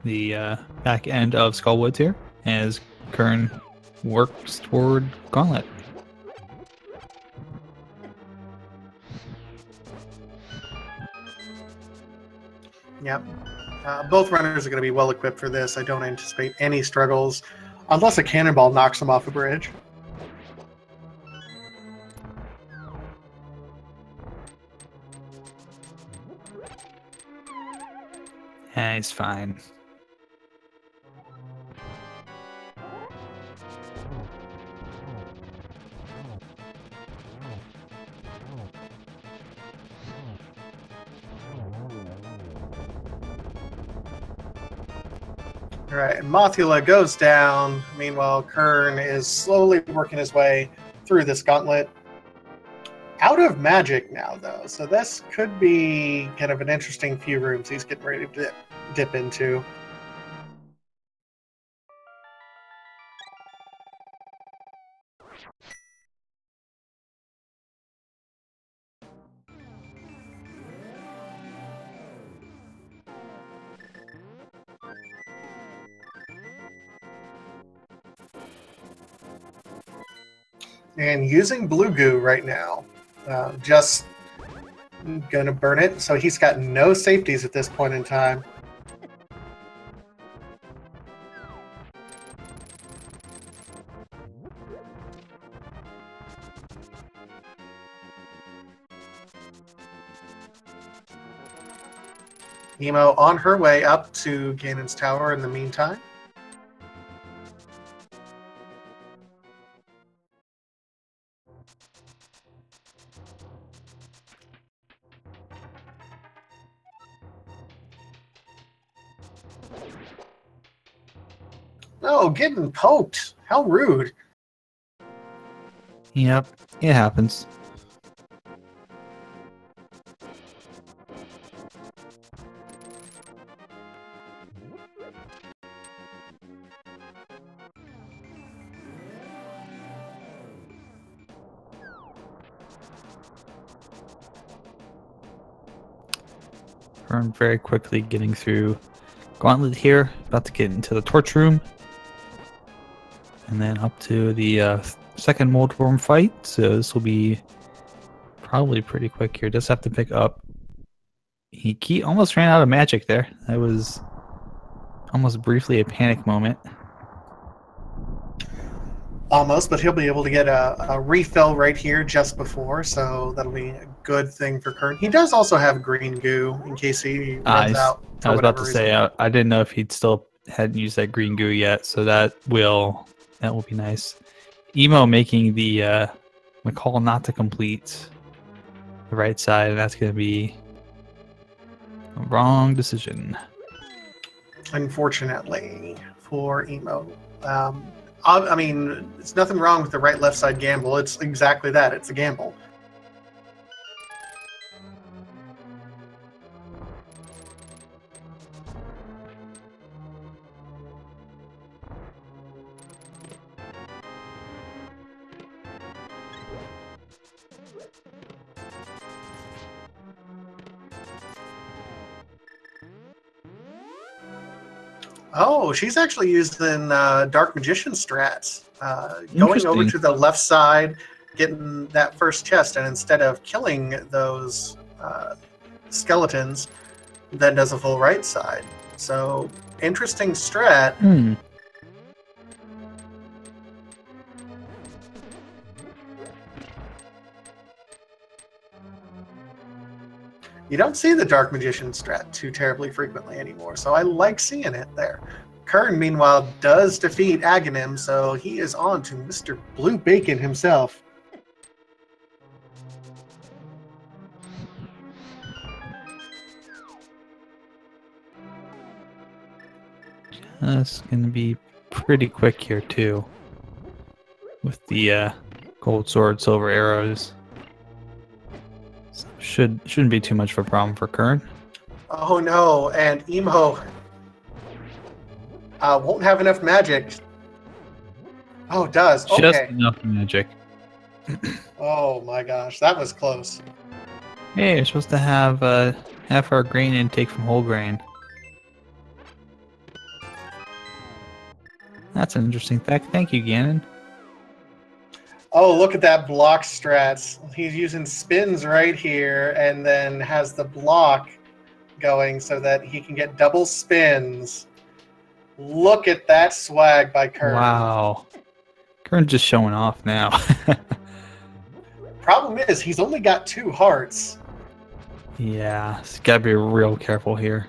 the back end of Skullwoods here, as Qirn works toward Gauntlet. Yep. Both runners are going to be well equipped for this. I don't anticipate any struggles, unless a cannonball knocks them off a bridge. He's fine. All right, Mothula goes down. Meanwhile, Qirn is slowly working his way through this gauntlet. Out of magic now, though, so this could be kind of an interesting few rooms he's getting ready to dip into. And using blue goo right now, just gonna burn it. So he's got no safeties at this point in time. Emo on her way up to Ganon's tower in the meantime. Oh, getting poked. How rude. Yep, it happens. Qirn very quickly getting through Gauntlet here, about to get into the torch room. And then up to the second mold worm fight, so this will be probably pretty quick here. Does have to pick up. He almost ran out of magic there. That was almost briefly a panic moment. Almost, but he'll be able to get a refill right here just before, so that'll be a good thing for Qirn. He does also have green goo in case he runs out. I was about to say, I didn't know if he'd still hadn't used that green goo yet, so that will be nice. Emo making the McCall not to complete the right side, and that's going to be a wrong decision. Unfortunately for Emo. I mean, it's nothing wrong with the right-left side gamble. It's exactly that. It's a gamble. Oh, she's actually using Dark Magician strats. Going over to the left side, getting that first chest, and instead of killing those skeletons, then does a full right side. So, interesting strat. You don't see the Dark Magician strat too terribly frequently anymore, so I like seeing it there. Qirn, meanwhile, does defeat Aghanim, so he is on to Mr. Blue Bacon himself. That's going to be pretty quick here, too, with the gold sword, silver arrows. Shouldn't be too much of a problem for Qirn. Oh no, and Emo won't have enough magic. Oh, it does. Okay. Just enough magic. Oh my gosh, that was close. Hey, you're supposed to have half our grain intake from whole grain. That's an interesting fact. Thank you, Ganon. Oh, look at that block strats. He's using spins right here and then has the block going so that he can get double spins. Look at that swag by Qirn. Wow. Qirn's just showing off now. Problem is, he's only got 2 hearts. Yeah, he's got to be real careful here.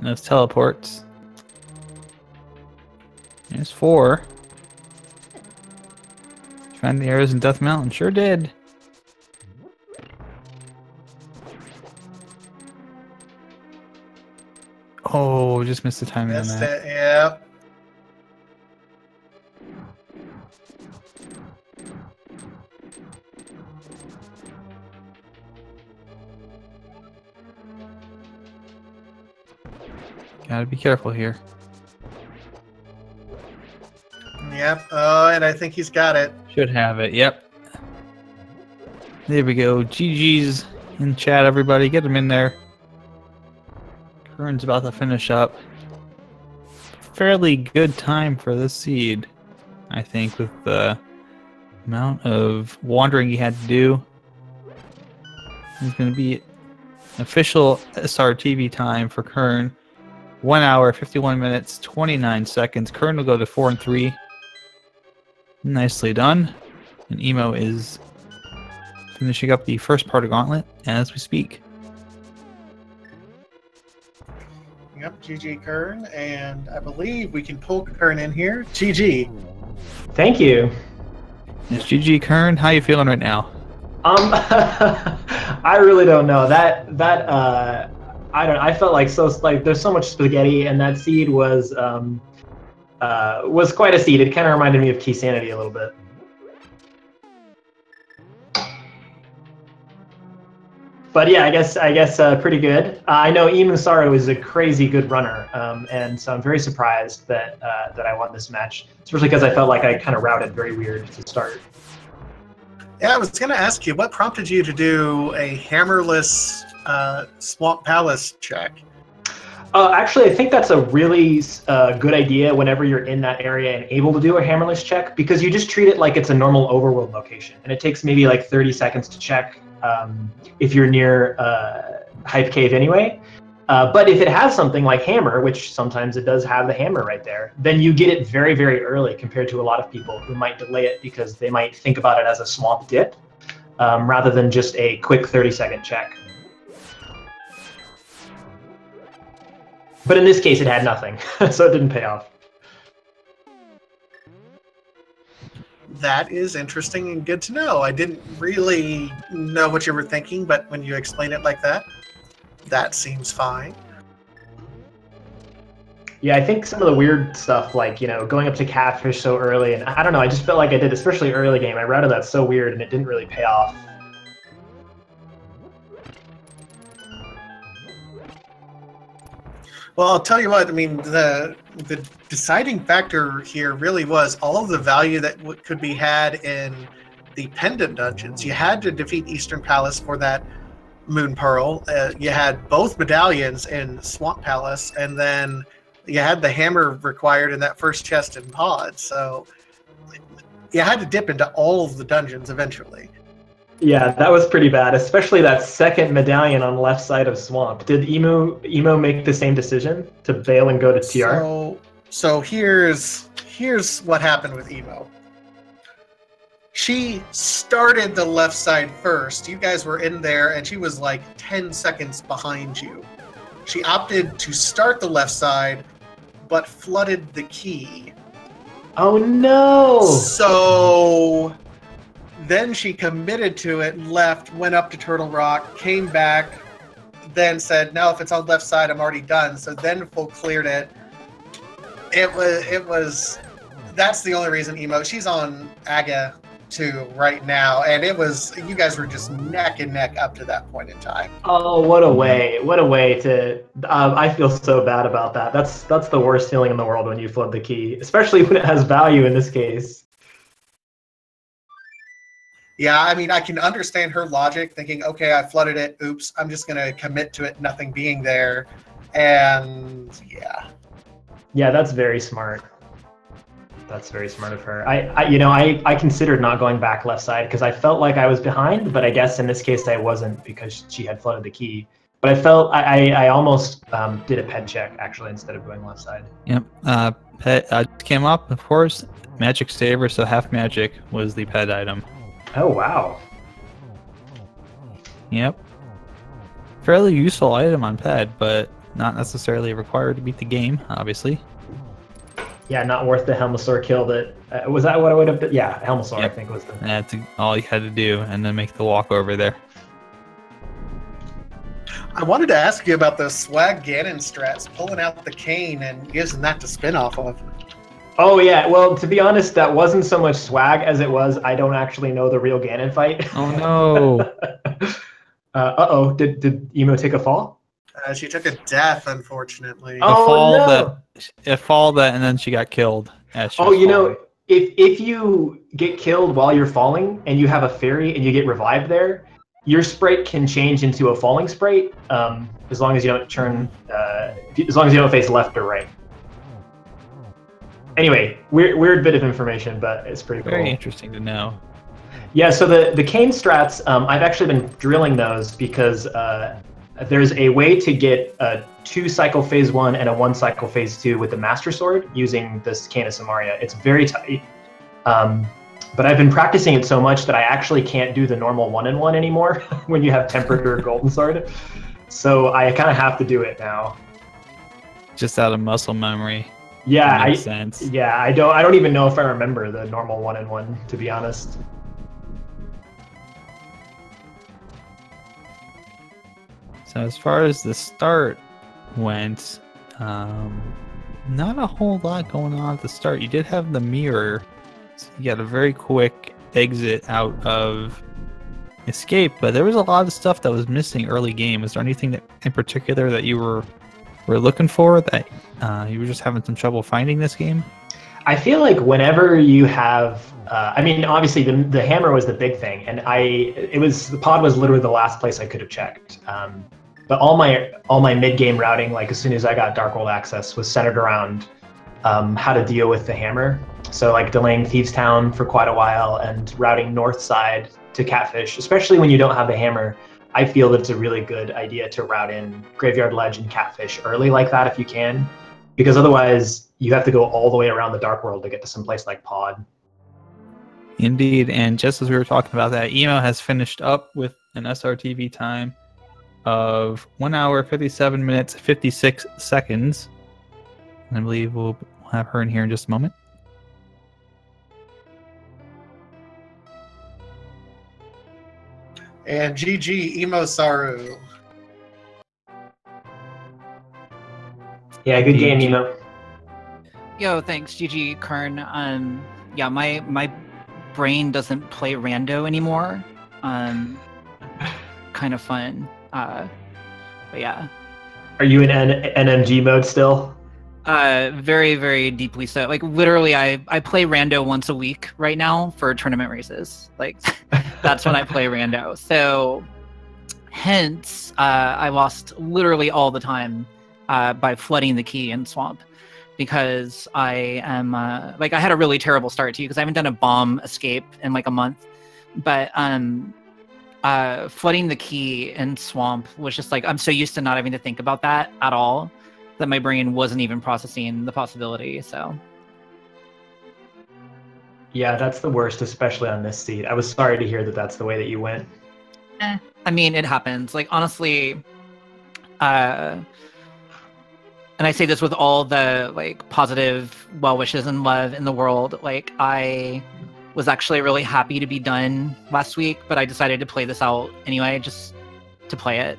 getting those teleports. There's 4. Find the arrows in Death Mountain. Sure did. Oh, just missed the timing on that. Missed it, yeah. Gotta be careful here. Yep. Oh, and I think he's got it. Should have it. Yep. There we go. GG's in chat, everybody. Get him in there. Qirn's about to finish up. Fairly good time for this seed, I think, with the amount of wandering he had to do. It's going to be official SRTV time for Qirn. 1 hour, 51 minutes, 29 seconds. Qirn will go to 4 and 3. Nicely done. And Emo is finishing up the first part of Gauntlet as we speak. Yep, GG Qirn, and I believe we can pull Qirn in here. GG. Thank you. Yes, GG Qirn, how you feeling right now? I really don't know. I felt like there's so much spaghetti, and that seed was quite a seed. It kind of reminded me of Key Sanity a little bit. But yeah, I guess pretty good. I know EmoSaru is a crazy good runner, and so I'm very surprised that I won this match, especially because I felt like I kind of routed very weird to start. Yeah, I was going to ask you, what prompted you to do a hammerless Swamp Palace check? Actually, I think that's a really good idea whenever you're in that area and able to do a hammerless check, because you just treat it like it's a normal overworld location, and it takes maybe like 30 seconds to check if you're near Hype Cave anyway. But if it has something like Hammer, which sometimes it does have the hammer right there, then you get it very, very early compared to a lot of people who might delay it because they might think about it as a swamp dip rather than just a quick 30-second check. But in this case, it had nothing, so it didn't pay off. That is interesting and good to know. I didn't really know what you were thinking, but when you explain it like that, that seems fine. Yeah, I think some of the weird stuff, like, you know, going up to Catfish so early, and I don't know, I just felt like I did, especially early game, I routed that so weird and it didn't really pay off. Well, I'll tell you what, I mean, the deciding factor here really was all of the value that could be had in the pendant dungeons. You had to defeat Eastern Palace for that Moon Pearl. You had both medallions in Swamp Palace, and then you had the hammer required in that first chest in Pod. So you had to dip into all of the dungeons eventually. Yeah, that was pretty bad, especially that second medallion on the left side of Swamp. Did Emo make the same decision to bail and go to TR? So here's what happened with Emo. She started the left side first. You guys were in there, and she was like 10 seconds behind you. She opted to start the left side, but flooded the key. Oh no! So then she committed to it, left, went up to Turtle Rock, came back, then said, no, if it's on left side, I'm already done. So then full cleared it. It was, that's the only reason Emo, she's on Aga 2 right now, and it was, you guys were just neck and neck up to that point in time. Oh, what a way to, I feel so bad about that. That's the worst feeling in the world when you flood the key, especially when it has value in this case. Yeah, I mean, I can understand her logic, thinking, okay, I flooded it, oops, I'm just going to commit to it nothing being there, and yeah. Yeah, that's very smart. That's very smart of her. I considered not going back left side because I felt like I was behind, but I guess in this case I wasn't because she had flooded the key. But I felt I almost did a ped check actually instead of going left side. Yep. Ped came up, of course. Magic Saver, so half magic was the ped item. Oh wow. Yep. Fairly useful item on ped, but Not necessarily required to beat the game, obviously. Yeah, not worth the EmoSaru kill. That was that what I would have done? Yeah, EmoSaru, Yep. I think was the. That's all you had to do, and then make the walk over there. I wanted to ask you about those swag Ganon strats, pulling out the cane and using that to spin off of. Oh yeah, well, to be honest, that wasn't so much swag as it was I don't actually know the real Ganon fight. Oh no! Uh-oh, did Emo take a fall? She took a death, unfortunately. Oh, a fall that, and then she got killed. Oh, you know, if you get killed while you're falling and you have a fairy and you get revived there, your sprite can change into a falling sprite, as long as you don't turn, as long as you don't face left or right. Anyway, weird bit of information, but it's pretty cool. Very interesting to know. Yeah, so the cane strats, I've actually been drilling those because there's a way to get a 2-cycle phase 1 and a 1-cycle phase 2 with the Master Sword using this Cane of Samaria. It's very tight. But I've been practicing it so much that I actually can't do the normal 1-in-1 anymore when you have Tempered or Golden Sword. So I kind of have to do it now. Just out of muscle memory. Yeah, makes sense. Yeah, I don't even know if I remember the normal 1-in-1, to be honest. So as far as the start went, not a whole lot going on at the start. You did have the mirror, so you got a very quick exit out of escape, but there was a lot of stuff that was missing early game. Was there anything that in particular that you were looking for that you were just having some trouble finding this game? I feel like whenever you have, I mean, obviously the hammer was the big thing, and the pod was literally the last place I could have checked. But all my mid-game routing, like as soon as I got Dark World access, was centered around how to deal with the hammer. So like delaying Thieves Town for quite a while and routing north side to Catfish, especially when you don't have the hammer. I feel that it's a really good idea to route in Graveyard Ledge and Catfish early like that if you can, because otherwise you have to go all the way around the Dark World to get to some place like Pod. Indeed, and just as we were talking about that, Emo has finished up with an SRTV time of 1 hour, 57 minutes, 56 seconds. And I believe we'll have her in here in just a moment. And GG EmoSaru. Yeah, good game, Emo. Yo, thanks, GG Qirn. Yeah, my brain doesn't play rando anymore. Kind of fun. But yeah. Are you in NMG mode still? Very, very deeply so. Like literally, I play rando once a week right now for tournament races. Like that's when I play rando. So hence, I lost literally all the time by flooding the key in Swamp, because I am like I had a really terrible start too because I haven't done a bomb escape in like a month, but flooding the key in Swamp was just like I'm so used to not having to think about that at all that my brain wasn't even processing the possibility. So yeah, that's the worst, especially on this seed. I was sorry to hear that that's the way that you went. I mean, it happens. Like honestly, and I say this with all the like positive well wishes and love in the world. Like I was actually really happy to be done last week, but I decided to play this out anyway, just to play it.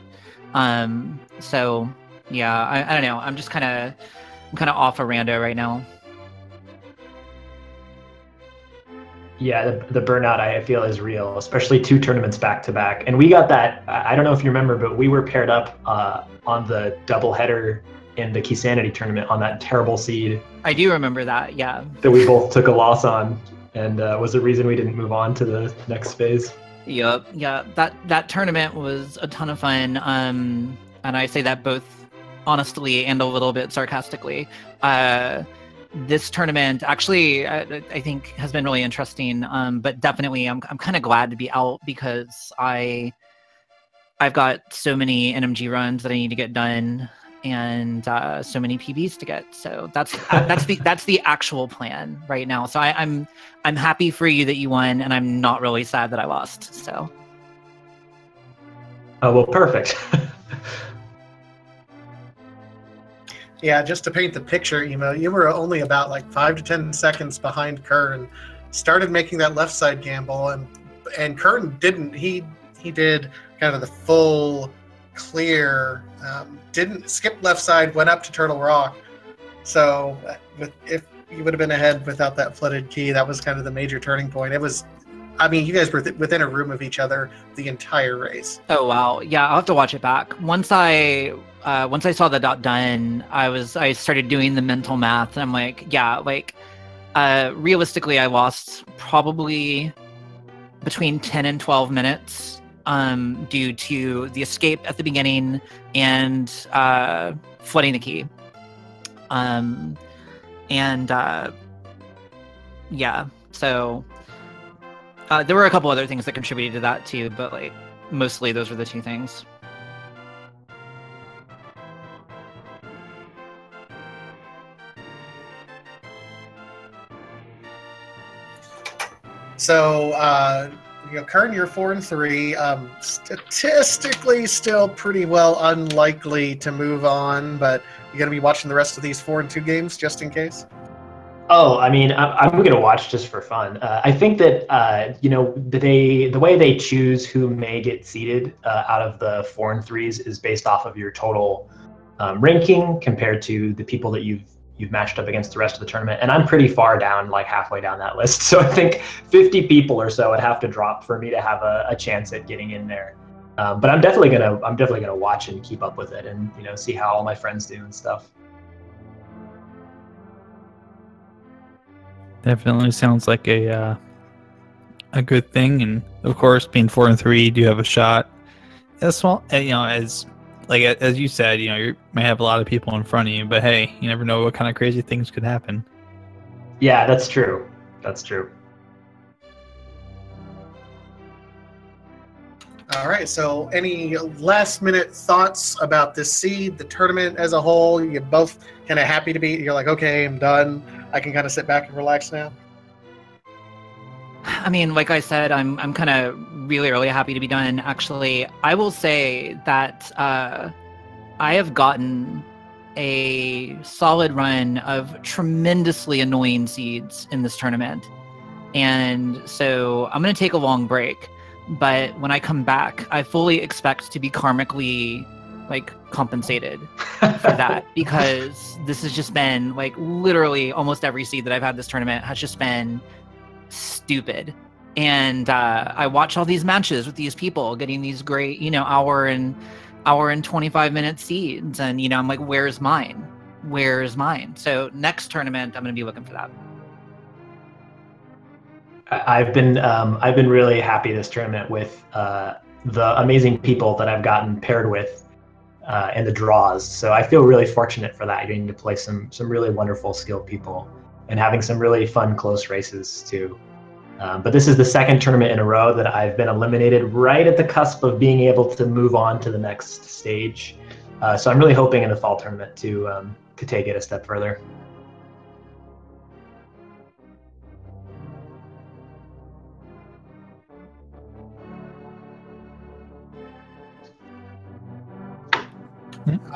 So yeah, I don't know. I'm kind of off a rando right now. Yeah, the burnout I feel is real, especially 2 tournaments back to back. And we got that. I don't know if you remember, but we were paired up on the doubleheader in the Keysanity tournament on that terrible seed. I do remember that. Yeah. That we both took a loss on, and was the reason we didn't move on to the next phase. Yep. Yeah. That tournament was a ton of fun. And I say that both honestly and a little bit sarcastically. This tournament actually, I think, has been really interesting. But definitely, I'm kind of glad to be out because I've got so many NMG runs that I need to get done, and so many PBs to get. So that's the actual plan right now. So I'm happy for you that you won, and I'm not really sad that I lost. So. Oh well, perfect. Yeah, just to paint the picture, you were only about like 5 to 10 seconds behind Qirn. Started making that left side gamble, and Qirn didn't. He did kind of the full clear. Didn't skip left side, went up to Turtle Rock. So if you would have been ahead without that flooded key, that was kind of the major turning point. It was. I mean, you guys were within a room of each other the entire race. Oh wow, yeah, I'll have to watch it back. Once I saw the dot done, I started doing the mental math, and I'm like, yeah, like realistically, I lost probably between 10 and 12 minutes due to the escape at the beginning and flooding the key. Yeah, so. There were a couple other things that contributed to that too, but like mostly those were the two things. So, Qirn, you're 4-3. Statistically, still pretty well unlikely to move on, but you're going to be watching the rest of these 4-2 games just in case? Oh, I mean, I'm going to watch just for fun. I think that, the way they choose who may get seeded out of the 4 and 3s is based off of your total ranking compared to the people that you've matched up against the rest of the tournament. And I'm pretty far down, like halfway down that list. So I think 50 people or so would have to drop for me to have a chance at getting in there. But I'm definitely gonna watch and keep up with it, and see how all my friends do and stuff. Definitely sounds like a good thing, and of course, being 4 and 3, you do have a shot. As small, as you said, you may have a lot of people in front of you, but hey, you never know what kind of crazy things could happen. Yeah, that's true. That's true. All right. So, any last-minute thoughts about this seed, the tournament as a whole? You both kind of happy to be? You're like, okay, I'm done. I can kind of sit back and relax now. I mean, like I said, I'm kind of really happy to be done. Actually, I will say that I have gotten a solid run of tremendously annoying seeds in this tournament, and so I'm going to take a long break. But when I come back, I fully expect to be karmically compensated for that, because this has just been literally almost every seed that I've had this tournament has just been stupid. And I watch all these matches with these people getting these great, hour and 25-minute seeds, and I'm like, where's mine? Where's mine? So next tournament, I'm going to be looking for that. I've been really happy this tournament with the amazing people that I've gotten paired with in the draws. So I feel really fortunate for that, getting to play some really wonderful, skilled people and having some really fun, close races too. But this is the second tournament in a row that I've been eliminated right at the cusp of being able to move on to the next stage. So I'm really hoping in the fall tournament to take it a step further.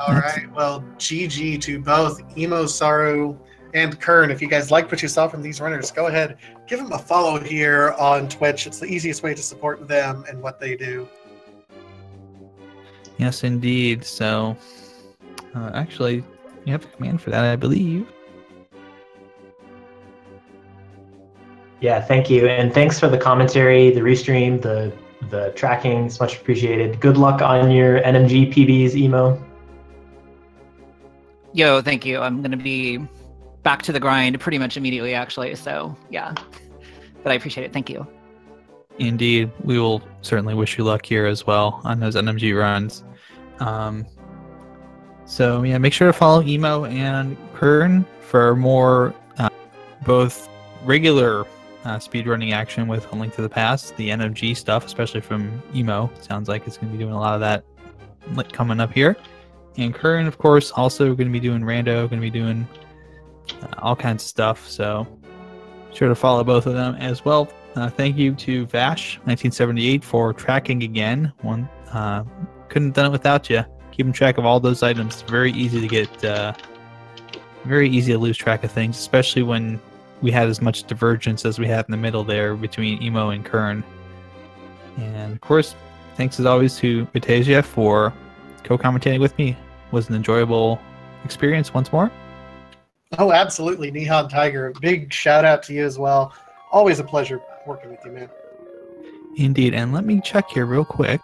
All right. Well, GG to both EmoSaru and Qirn. If you guys like what you saw from these runners, go ahead, give them a follow here on Twitch. It's the easiest way to support them and what they do. Yes, indeed. So, actually, you have a command for that, I believe. Yeah, thank you, and thanks for the commentary, the restream, the tracking. It's much appreciated. Good luck on your NMG PBs, Emo. Yo, thank you. I'm going to be back to the grind pretty much immediately, actually. So, yeah. But I appreciate it. Thank you. Indeed. We will certainly wish you luck here as well on those NMG runs. So, yeah, make sure to follow Emo and Qirn for more both regular speedrunning action with A Link to the Past, the NMG stuff, especially from Emo. Sounds like it's going to be doing a lot of that coming up here. And Qirn, of course, also going to be doing rando, going to be doing all kinds of stuff. So sure to follow both of them as well. Thank you to Vash1978 for tracking again. Couldn't have done it without you. Keeping track of all those items. Very easy to very easy to lose track of things, especially when we had as much divergence as we had in the middle there between Emo and Qirn. And of course, thanks as always to Vitasia for co-commentating with me. It was an enjoyable experience once more. Oh, absolutely. Nihon Tiger, big shout out to you as well. Always a pleasure working with you, man. Indeed, and let me check here real quick.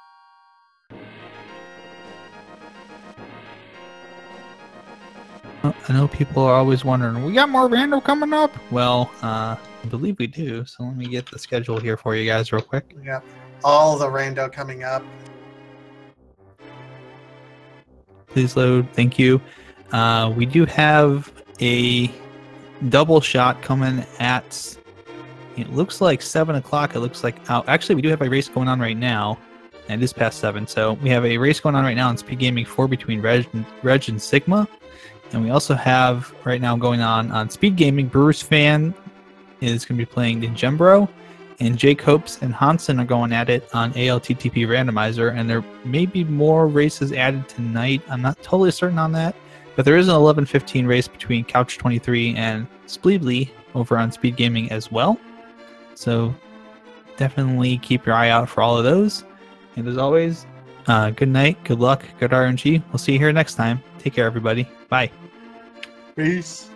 Oh, I know people are always wondering, we got more rando coming up? Well, I believe we do, so let me get the schedule here for you guys real quick. We got all the rando coming up. Please load, thank you. We do have a double shot coming at, it looks like 7 o'clock. It looks like, actually we do have a race going on right now, and it is past 7. So we have a race going on right now in Speed Gaming 4 between Reg and Sigma. And we also have right now going on Speed Gaming, Brewers Fan is going to be playing the Gembro, and Jake Hopes and Hansen are going at it on ALTTP Randomizer, and there may be more races added tonight. I'm not totally certain on that, but there is an 11:15 race between Couch 23 and Spleebly over on Speed Gaming as well. So definitely keep your eye out for all of those. And as always, good night, good luck, good RNG. We'll see you here next time. Take care, everybody. Bye. Peace.